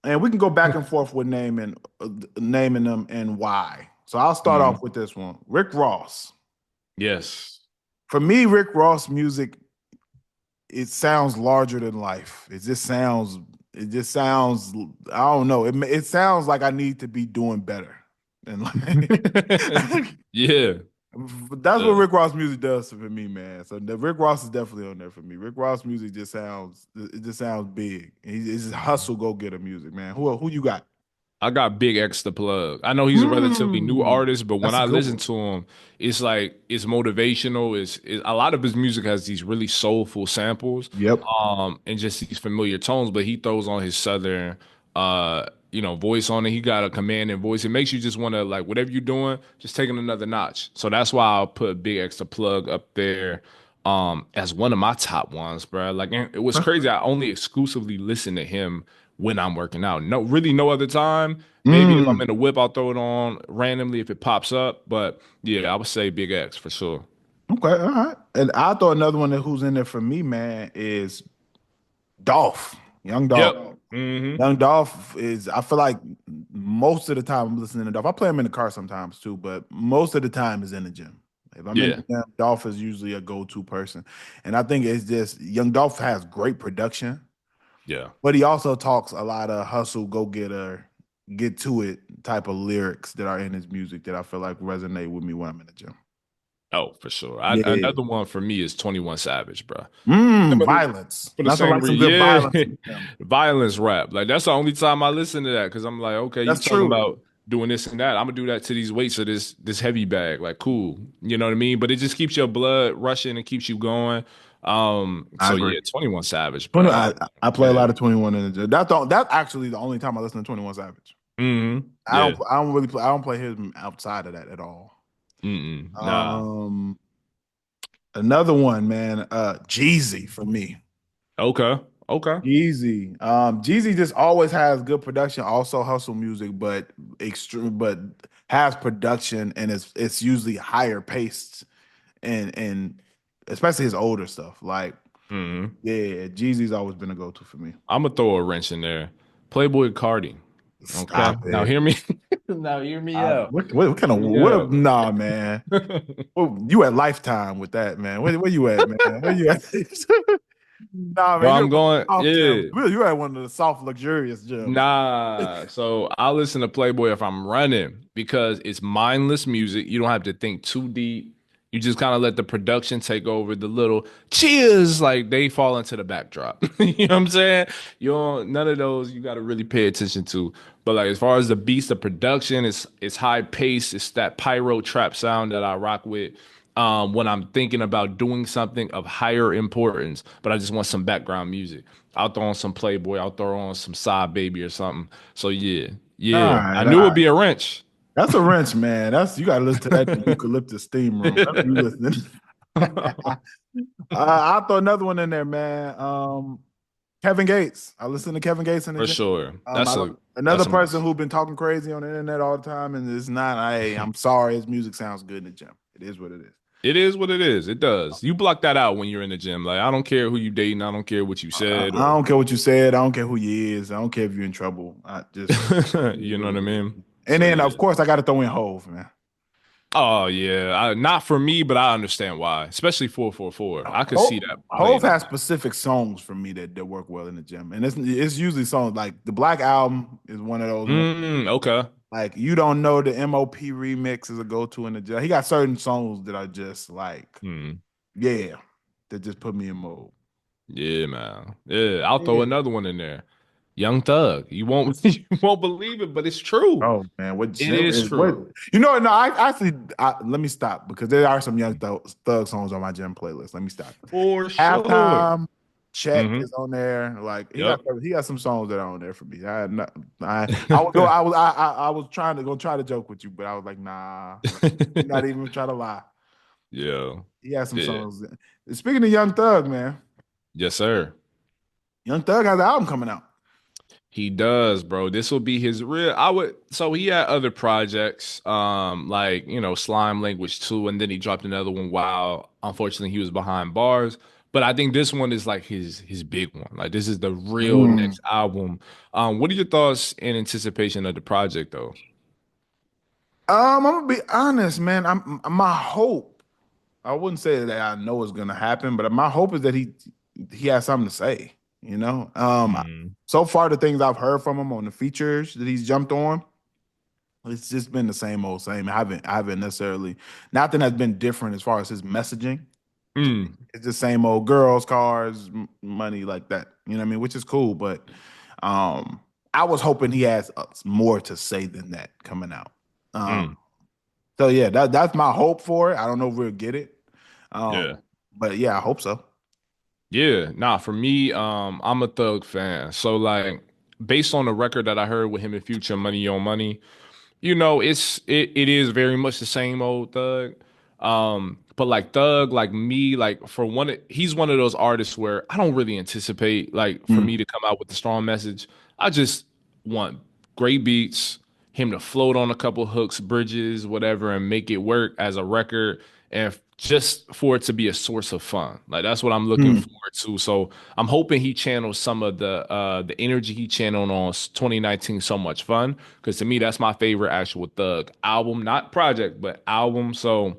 and we can go back and forth with naming them and why. So I'll start Mhm. off with this one. Rick Ross. Yes. For me, Rick Ross music, it sounds larger than life. It just sounds I don't know. It sounds like I need to be doing better. And like Yeah. That's what Yeah. Rick Ross music does for me, man. So the Rick Ross is definitely on there for me. Rick Ross music just sounds big. It's just hustle go getter music, man. Who you got? I got Big X the plug. I know he's a relatively new Mm, artist, but when that's a I good listen one. to him, it's like it's motivational. A lot of his music has these really soulful samples, Yep. and just these familiar tones. But he throws on his southern, voice on it. He got a commanding voice. It makes you just want to like whatever you're doing, just take it another notch. So that's why I'll put Big X the plug up there, as one of my top ones, bro. Like and it was crazy. I only exclusively listen to him when I'm working out. No, really no other time. Maybe if I'm Mm, in the whip, I'll throw it on randomly if it pops up. But yeah, I would say Big X for sure. okay, all right. And I thought another one that who's in there for me, man, is Dolph, Young Dolph. Yep. Hmm. Young Dolph is, I feel like most of the time I'm listening to Dolph. I play him in the car sometimes too, but most of the time is in the gym. If I'm in Yeah. the gym, Dolph is usually a go-to person. And I think it's just Young Dolph has great production, Yeah. but he also talks a lot of hustle, go getter, get to it type of lyrics that are in his music that I feel like resonate with me when I'm in the gym. Oh, for sure. Yeah. Another one for me is 21 Savage, bro. Violence. For the Nothing same like some reason, good violence yeah, in the gym. violence rap. Like that's the only time I listen to that because I'm like, okay, you That's talking true. about doing this and that. I'm gonna do that to these weights of this heavy bag. Like, cool, you know what I mean? But it just keeps your blood rushing and keeps you going. I So agree. yeah, 21 Savage, 20, bro. I play a Yeah. lot of 21 in the gym. That's actually the only time I listen to 21 Savage. Yeah. I don't really play I don't play him outside of that at all. Nah. Um Another one, man, Jeezy for me. Okay. Okay. Jeezy just always has good production, also hustle music, but extreme but has production and it's usually higher paced and especially his older stuff. Like, Mm-hmm. yeah, Jeezy's always been a go-to for me. I'm gonna throw a wrench in there. Playboy Cardi. Okay. Stop Now it. hear me. Now hear me out. What kind Hear of me what? out. Nah, man. Well, you at Lifetime with that, man. Where you at, man? Where you at? Nah, Bro, man. You're I'm at one of going, the soft yeah. gyms. You're at one of the soft, luxurious gyms. Nah. So I listen to Playboy if I'm running because it's mindless music. You don't have to think too deep. You just kind of let the production take over the little cheers, like they fall into the backdrop. You know what I'm saying? You don't, none of those you got to really pay attention to. But like as far as the beats, the production, it's high pace. It's that pyro trap sound that I rock with. When I'm thinking about doing something of higher importance, but I just want some background music. I'll throw on some Playboy, I'll throw on some Side Baby or something. So yeah, All yeah. I right, all knew it'd right. be a wrench. That's a wrench, man. That's you got to listen to that in the eucalyptus steam room. That's what you listening. I'll throw another one in there, man. Kevin Gates. I listen to Kevin Gates in the For gym. sure. That's a Another that's a person must. who's been talking crazy on the internet all the time, and it's not. I'm sorry, his music sounds good in the gym. It is what it is. It is what it is. It does. You block that out when you're in the gym. Like I don't care who you dating. I don't care what you said I or don't care what you said. I don't care who you is. I don't care if you're in trouble. I just it is you know what what I it is. mean. And So then yeah. of course I got to throw in Hove, man. Oh yeah. Not for me, but I understand why. Especially 444. I could see Hove, that Hove playing on has that. specific songs for me that work well in the gym, and it's usually songs like the Black Album is one of those ones. Okay. Like you don't know the MOP remix is a go to in the gym. He got certain songs that are just like Hmm. yeah, that just put me in mode. Yeah, man. Yeah, I'll throw Yeah. another one in there. Young Thug. You won't you won't believe it, but it's true. Oh man, It is what true. you know? No, let me stop because there are some Thug songs on my gym playlist. Let me stop. For sure. Halftime check Hmm. is on there. Like Yep. he got some songs that are on there for me. I was trying to try to joke with you, but I was like, nah, not even try to lie. Yeah. He has some Yeah. songs. Speaking of Young Thug, man, Yes, sir. Young Thug has an album coming out. He does, bro. This will be his real. I would. So he had other projects, like Slime Language 2, and then he dropped another one while unfortunately he was behind bars. But I think this one is like his big one. Like this is the real Mm. next album. What are your thoughts in anticipation of the project, though? I'm gonna be honest, man. My hope. I wouldn't say that I know it's gonna happen, but my hope is that he has something to say. You know, Mm. so far the things I've heard from him on the features that he's jumped on, It's just been the same old same. I haven't necessarily nothing has been different as far as his messaging. Mm, It's the same old girls, cars, money like that. You know what I mean? Which is cool, but um, I was hoping he has more to say than that coming out. Um, mm, so yeah, that's my hope for it. I don't know if we'll get it, um, yeah. but yeah, I hope so. Yeah, nah, for me, I'm a Thug fan. So like based on the record that I heard with him and Future Money on Money, it is very much the same old Thug. But like Thug, like me, like for one, he's one of those artists where I don't really anticipate like for Mm, me to come out with a strong message. I just want great beats, him to float on a couple hooks, bridges, whatever, and make it work as a record, and just for it to be a source of fun. Like that's what I'm looking mm. forward to. So I'm hoping he channels some of the energy he channeled on 2019 So Much Fun, because to me that's my favorite actual Thug album, not project, but album. So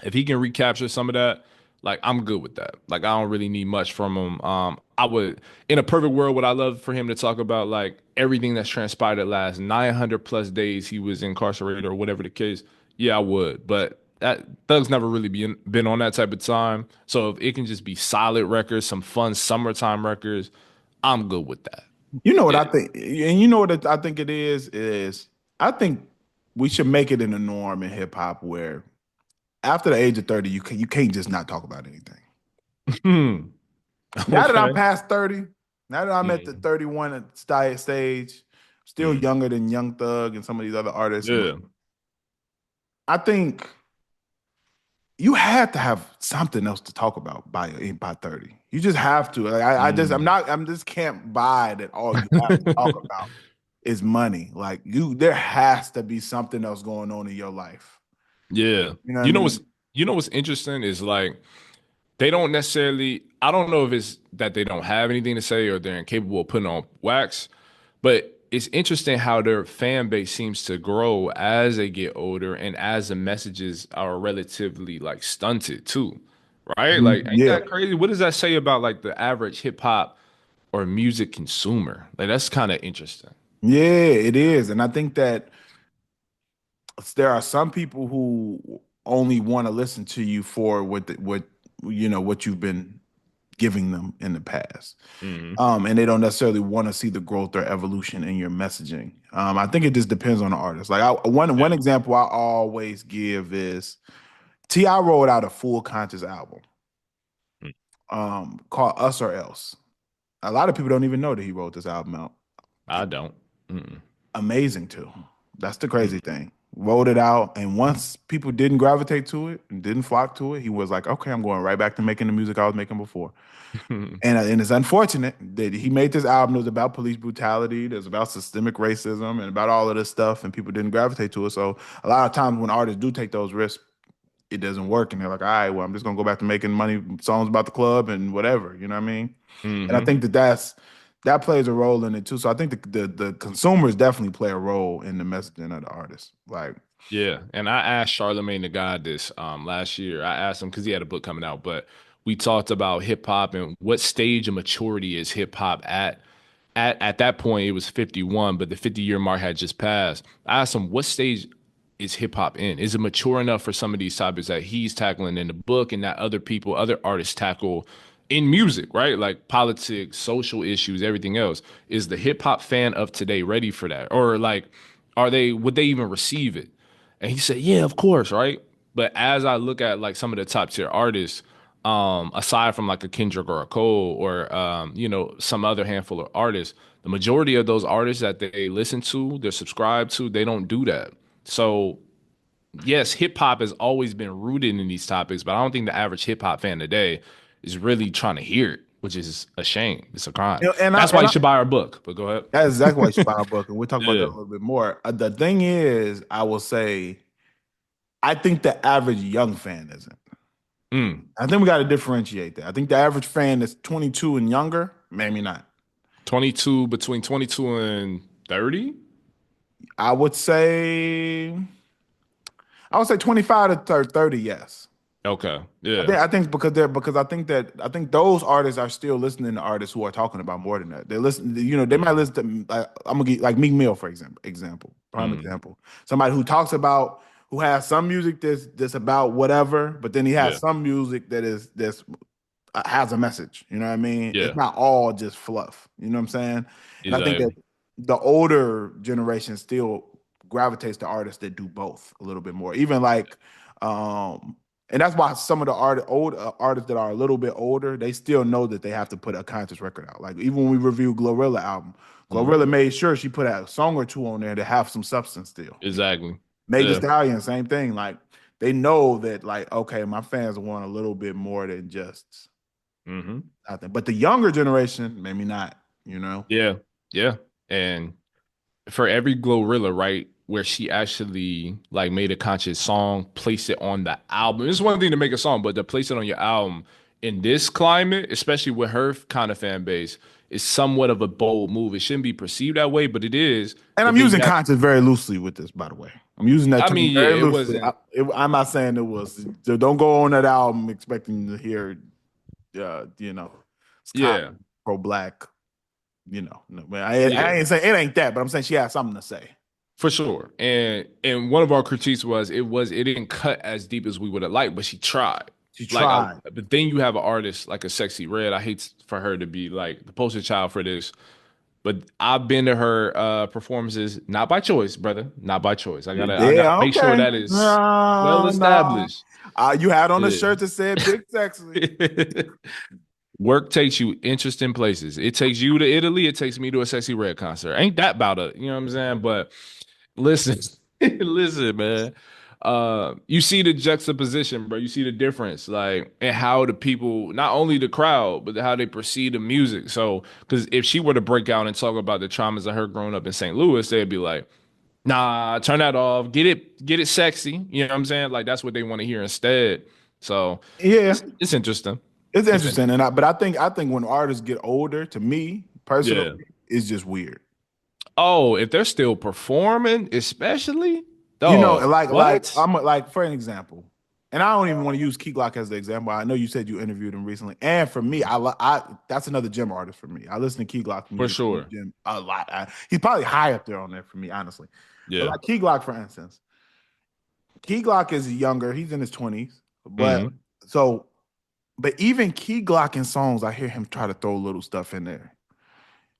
if he can recapture some of that, like I'm good with that. Like I don't really need much from him. I would, in a perfect world, would I love for him to talk about like everything that's transpired the last 900 plus days he was incarcerated or whatever the case. Yeah, I would. But that Thug's never really been on that type of time. So if it can just be solid records, some fun summertime records, I'm good with that. You know what Yeah. I think, and you know what I think it is I think we should make it in the norm in hip hop where after the age of 30, you can't just not talk about anything. Hmm. Now that I'm Okay. past 30, now that I'm at the Mm, 31 stage, still mm. younger than Young Thug and some of these other artists, but Yeah. I think you have to have something else to talk about by 30. You just have to. Like, Mm. I'm just can't buy that all you have to talk about is money. Like there has to be something else going on in your life. Yeah. You know what I You know what's mean? you know what's interesting is like they don't necessarily, I don't know if it's that they don't have anything to say or they're incapable of putting on wax, but it's interesting how their fan base seems to grow as they get older and as the messages are relatively like stunted too. Right? Like, ain't Yeah. that crazy? What does that say about like the average hip hop or music consumer? Like that's kind of interesting. Yeah, it is. And I think that there are some people who only want to listen to you for what you've been giving them in the past. Hmm. And they don't necessarily want to see the growth or evolution in your messaging. I think it just depends on the artist. Like one Yeah. example I always give is T.I. rolled out a full conscious album Mm. called Us or Else. A lot of people don't even know that he wrote this album out. I don't. Mm-mm. Amazing too. That's the crazy Mm. thing. Wrote it out, and once people didn't gravitate to it and didn't flock to it, he was like, "Okay, I'm going right back to making the music I was making before." And it's unfortunate that he made this album. It was about police brutality. It was about systemic racism and about all of this stuff, and people didn't gravitate to it. So a lot of times when artists do take those risks, it doesn't work, and they're like, "All right, well, I'm just gonna go back to making money songs about the club and whatever." You know what I mean? And I Hmm. think that plays a role in it too. So I think the consumers definitely play a role in the messaging of the artist. Like, Yeah, and I asked Charlemagne the God this last year. I asked him because he had a book coming out, but we talked about hip hop and what stage of maturity is hip hop at. At that point, it was 51, but the 50-year mark had just passed. I asked him, what stage is hip hop in? Is it mature enough for some of these topics that he's tackling in the book and that other artists tackle in music, right? Like politics, social issues, everything else. Is the hip hop fan of today ready for that? Or like, would they even receive it? And he said, yeah, of course, right? But as I look at like some of the top tier artists, aside from like a Kendrick or a Cole or some other handful of artists, the majority of those artists that they listen to, they're subscribed to, they don't do that. So yes, hip hop has always been rooted in these topics, but I don't think the average hip hop fan today is really trying to hear it, which is a shame. It's a crime. you know, and I That's why and you I should buy our book. But go ahead. that's exactly why you should buy a book, and we'll talk about that Yeah. a little bit more. The thing is, I will say, I think the average young fan isn't. Mm. I think we got to differentiate that. I think the average fan is 22 and younger, maybe not. 22, between 22 and 30. I would say, I would say 25 to 30, yes. Okay. Yeah. I think because I think those artists are still listening to artists who are talking about more than that. They listen, you know, they might Mm, listen to I'm gonna get like Meek Mill for prime mm, example. Somebody who talks about who has some music that's about whatever, but then he has yeah. some music that's has a message. You know what I mean? It's Yeah. not all just fluff. You know what I'm saying? And I think that Exactly. the older generation still gravitates to artists that do both a little bit more. Even like, and that's why some of the old artists that are a little bit older, they still know that they have to put a conscious record out. Like even when we review Glorilla album, Mm, Glorilla made sure she put a song or two on there to have some substance still. exactly. Meg Thee Yeah. Stallion, same thing. Like they know that, like, okay, my fans want a little bit more than just Hmm. nothing. But the younger generation, maybe not, you know. Yeah. Yeah. And for every Glorilla, right, where she actually like made a conscious song, place it on the album. It's one thing to make a song, but to place it on your album in this climate, especially with her kind of fan base, is somewhat of a bold move. It shouldn't be perceived that way, but it is. And But I'm then you using have, conscious very loosely with this, by the way. I'm using that I term mean, yeah, very it loosely. wasn't, I'm not saying it was. So don't go on that album expecting to hear, you know, it's kind yeah, of pro black. You know, no, I yeah. ain't saying it ain't that, but I'm saying she has something to say. For sure. And one of our critiques was it didn't cut as deep as we would have liked, but she tried. She Like I, tried. but then you have an artist like a Sexy Red. I hate for her to be like the poster child for this, but I've been to her performances not by choice, brother, not by choice. I gotta Yeah, make sure okay. that is well No, no. established. You had on a Yeah. shirt that said "Big Sexy." Work takes you interesting places. It takes you to Italy. It takes me to a Sexy Red concert. Ain't that about a, you know what I'm saying? But listen, listen, man. You see the juxtaposition, bro. You see the difference, like, and how the people, not only the crowd, but how they perceive the music. So, because if she were to break out and talk about the traumas of her growing up in St. Louis, they'd be like, "Nah, turn that off. Get it sexy." You know what I'm saying? Like that's what they want to hear instead. So, Yeah, it's interesting. it's It's interesting, interesting. but I think when artists get older, to me personally, Yeah. it's just weird. Oh, if they're still performing, especially, You know, dog, what? I'm like for an example, and I don't even want to use Key Glock as the example. I know you said you interviewed him recently, and for me, I that's another gym artist for me. I listen to Key Glock For music in the sure. gym a lot. He's probably high up there on there for me, honestly. But Yeah. like Key Glock, for instance, Key Glock is younger. He's in his 20s, but Hmm. so but even Key Glock in songs, I hear him try to throw little stuff in there.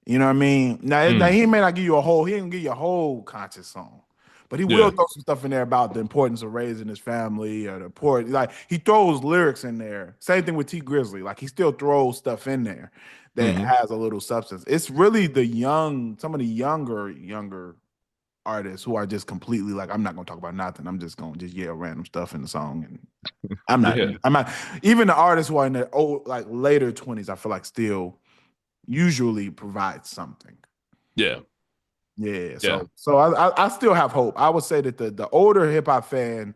You know what I mean? Now Mm. he may not give you a whole, he didn't give you a whole conscious song, but he will Yeah. throw some stuff in there about the importance of raising his family or the important, like he throws lyrics in there. Same thing with T Grizzly, like he still throws stuff in there that Hmm. has a little substance. It's really some of the younger artists who are just completely like, I'm not gonna talk about nothing. I'm just gonna just yell random stuff in the song, and Yeah. I'm not. Even the artists who are in their old, like later 20s, I feel like still usually provide something. Yeah. Yeah, Yeah. so I still have hope. I would say that the older hip hop fan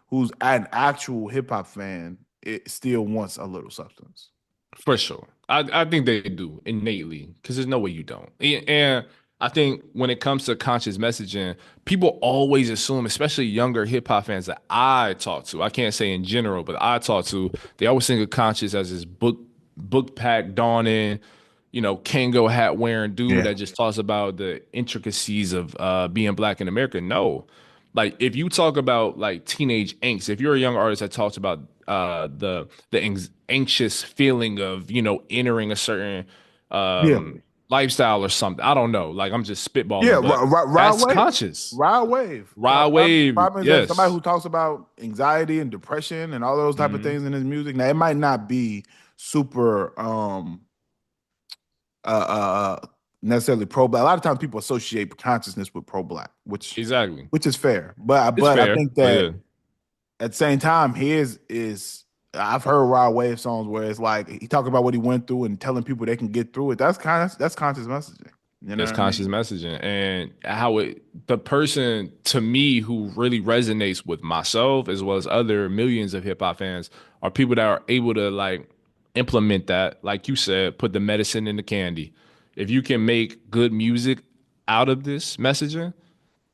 who's an actual hip hop fan, it still wants a little substance. For sure. I think they do innately because there's no way you don't. And I think when it comes to conscious messaging, people always assume, especially younger hip hop fans that I talk to, I can't say in general, but I talk to, they always think of conscious as this book pack dawning, Kango hat wearing dude Yeah, that just talks about the intricacies of being black in America. No. Like if you talk about like teenage angst, if you're a young artist that talks about the anxious feeling of entering a certain yeah, lifestyle or something, I don't know. Like I'm just yeah. spitballing, but Ride that's wave, conscious. ride wave. Ride wave, Prime example, somebody yes. who talks about anxiety and depression and all those type of Hmm. things in his music. Now it might not be super necessarily pro black. A lot of times people associate consciousness with pro black, Exactly. which is fair. But It's I fair, think but that yeah, at the same time, his is I've heard Rod Wave songs where it's like he talking about what he went through and telling people they can get through it. That's conscious messaging. You know it's what I conscious mean? messaging and how the person to me who really resonates with myself as well as other millions of hip hop fans are people that are able to like implement that, like you said, put the medicine in the candy. If you can make good music out of this messaging,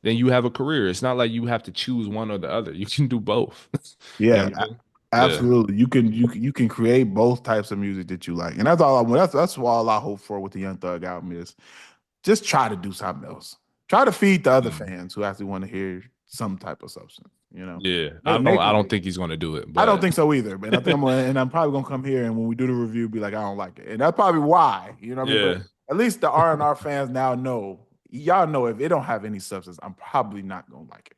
then you have a career. It's not like you have to choose one or the other. You can do both. You know Yeah, what I mean? Yeah. Absolutely. You can create both types of music that you like. And that's all I hope for with the Young Thug album is just try to do something else. Try to feed the other Mm. fans who actually want to hear some type of substance, you know. Yeah. Make I it don't think he's gonna do it, I don't but think so either. And I think I'm probably gonna come here and when we do the review, be like, I don't like it. And that's probably why, you know what I mean? But yeah. at least the R&R fans now know, y'all know if it don't have any substance, I'm probably not gonna like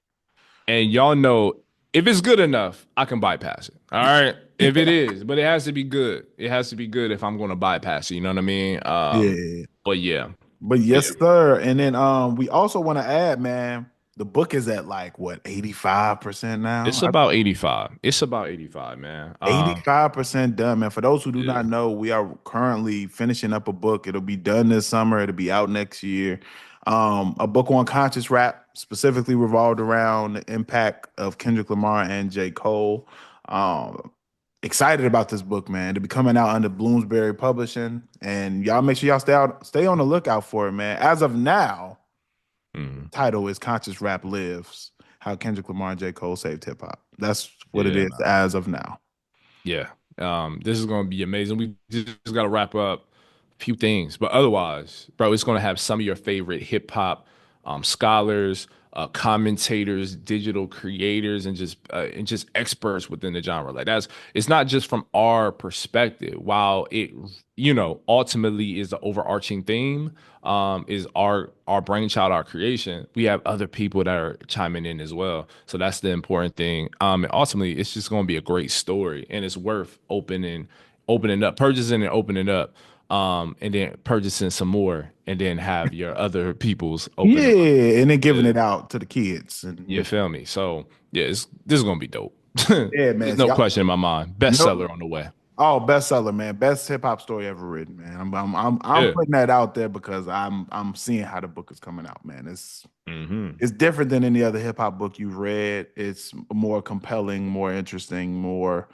And y'all know if it's good enough, I can bypass it. All right. If it it. is, but it has to be good. It has to be good if I'm gonna bypass it. You know what I mean? Yeah. But yeah. But But yeah. yes, sir. And then we also want to add, man, the book is at like what, 85% It's now? about 85. It's about 85, man. 85% done, man. For those who do Yeah. not know, we are currently finishing up a book. It'll be done this summer. It'll be out next year. A book on conscious rap, specifically revolved around the impact of Kendrick Lamar and J. Cole. Um, Excited about this book, man. To be coming out under Bloomsbury Publishing, and y'all make sure y'all stay on the lookout for it, man. As of now, Mhm. title is "Conscious Rap Lives: How Kendrick Lamar and J. Cole Saved Hip Hop." That's what it Yeah, is man. as of now. Yeah. This is gonna be amazing. We just gotta wrap up a few things, but otherwise, bro, it's gonna have some of your favorite hip hop scholars, commentators, digital creators, and just experts within the genre. Like that's it's not just from our perspective. While it ultimately is the overarching theme, is our brainchild, our creation. We have other people that are chiming in as well. So that's the important thing. And ultimately, it's just going to be a great story, and it's worth opening up, purchasing and opening up, and then purchasing some more, and then have your other people's open up. Yeah, and then giving Yeah, it out to the kids and you feel me? So yeah, this is gonna be dope. yeah, There's man. no Y'all, question in my mind. Bestseller no, on the way. oh, bestseller, man. Best hip hop story ever written, man. I'm Yeah. putting that out there because I'm seeing how the book is coming out, man. Hmm. It's different than any other hip hop book you've read. It's more compelling, more interesting, more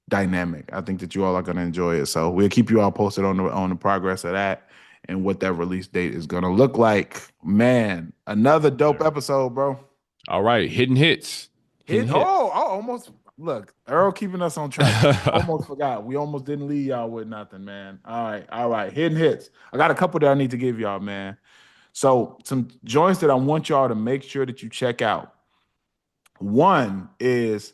dynamic. I think that you all are going to enjoy it. So we'll keep you all posted on the progress of that and what that release date is going to look like. Man, another dope episode, bro. All right, hitting hits, hitting Hit. hits. Oh, I almost look. Earl keeping us on track. Almost forgot. We almost didn't leave y'all with nothing, man. All right. Hidden hits. I got a couple that I need to give y'all, man. So some joints that I want y'all to make sure that you check out. One is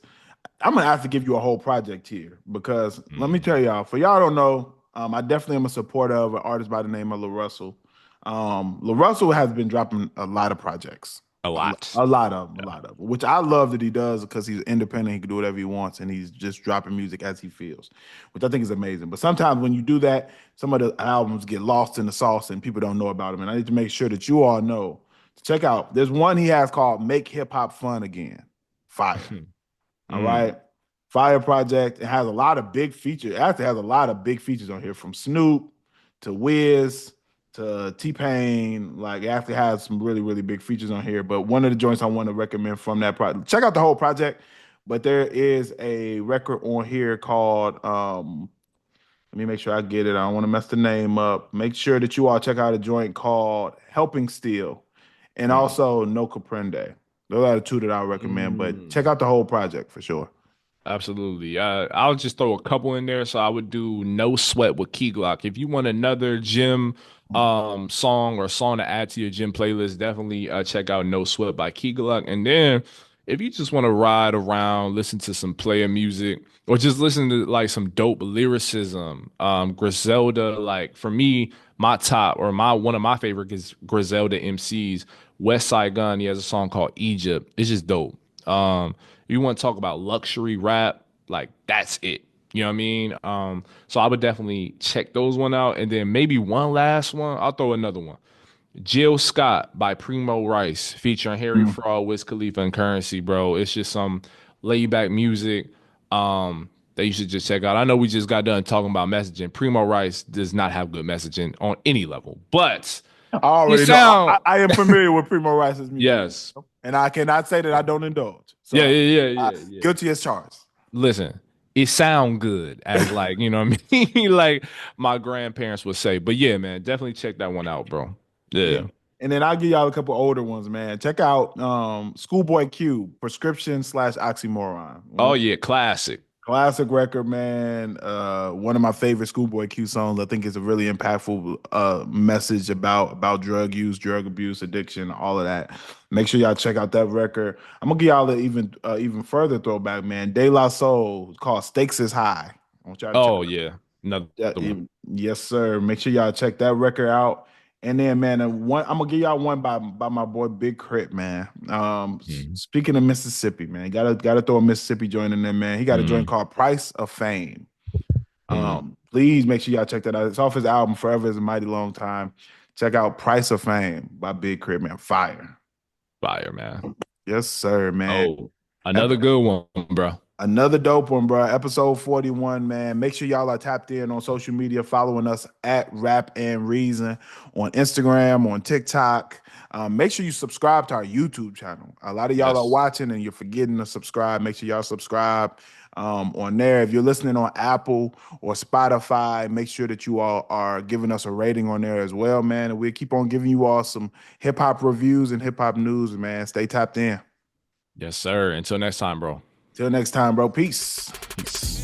I'm gonna have to give you a whole project here because let me tell Mm, y'all, for y'all don't know, I definitely am a supporter of an artist by the name of La Russell. La Russell has been dropping a lot of projects, a lot. a lot of them, a Yeah. lot of them, which I love that he does because he's independent. He can do whatever he wants, and he's just dropping music as he feels, which I think is amazing. But sometimes when you do that, some of the albums get lost in the sauce and people don't know about them. And I need to make sure that you all know to check out. There's one he has called "Make Hip Hop Fun Again." Fire. All Mm, right. Fire Project. It has a lot of big features. It actually has a lot of big features on here from Snoop to Wiz to T Pain. Like it actually has some really, really big features on here. But one of the joints I want to recommend from that project, check out the whole project. But there is a record on here called let me make sure I get it. I don't want to mess the name up. Make sure that you all check out a joint called Helping Steel and mm, also No Comprende. Those are the two that I would recommend, but check mm. out the whole project for sure. Absolutely. I'll just throw a couple in there. So I would do No Sweat with Key Glock. If you want another gym song or song to add to your gym playlist, definitely check out No Sweat by Key Glock. And then if you just want to ride around, listen to some player music, or just listen to like some dope lyricism, Griselda, like for me, my top or my one of my favorite is Griselda MCs. West Side Gun, he has a song called Egypt. It's just dope. You want to talk about luxury rap, like that's it. You know what I mean? So I would definitely check those one out, and then maybe one last one. I'll throw another one. Jill Scott by Primo Rice, featuring Harry Mm. Fraud, Wiz Khalifa, and Currency, bro. It's just some laid back music that you should just check out. I know we just got done talking about messaging. Primo Rice does not have good messaging on any level, but I it already know. sound I am familiar with Primo Rice's music, yes, and I cannot say that I don't indulge. yeah, So yeah, yeah, yeah, yeah. guilty as charged. Listen, it sound good as like, you know what I mean? Like my grandparents would say. But yeah, man, definitely check that one out, bro. Yeah. Yeah. And then I'll give y'all a couple older ones, man. Check out Schoolboy Q, prescription slash oxymoron. Oh yeah, classic. Classic record, man. One of my favorite Schoolboy Q songs. I think it's a really impactful message about drug use, drug abuse, addiction, all of that. Make sure y'all check out that record. I'm gonna give y'all an even further throwback, man. De La Soul called "Stakes Is High." I want y'all to check Oh yeah, another that. one. Yes, sir. Make sure y'all check that record out. And then, man, I'm gonna give y'all one by my boy Big Crit, man. Mhm. Speaking of Mississippi, man, gotta throw a Mississippi joint in there, man. He got a joint Mhm. called "Price of Fame." Mhm. Please make sure y'all check that out. It's off his album "Forever Is a Mighty Long Time." Check out "Price of Fame" by Big Crit, man. Fire. Fire, man. Yes, sir, man. Oh, another good one, bro. Another dope one, bro. Episode 41, man. Make sure y'all are tapped in on social media, following us at Rap and Reason on Instagram, on TikTok. Make sure you subscribe to our YouTube channel. A lot of y'all are Yes. watching and you're forgetting to subscribe. Make sure y'all subscribe on there. If you're listening on Apple or Spotify, make sure that you all are giving us a rating on there as well, man. And we'll keep on giving you all some hip hop reviews and hip hop news, man. Stay tapped in. Yes, sir. Until next time, bro. Till next time, bro. Peace. Peace.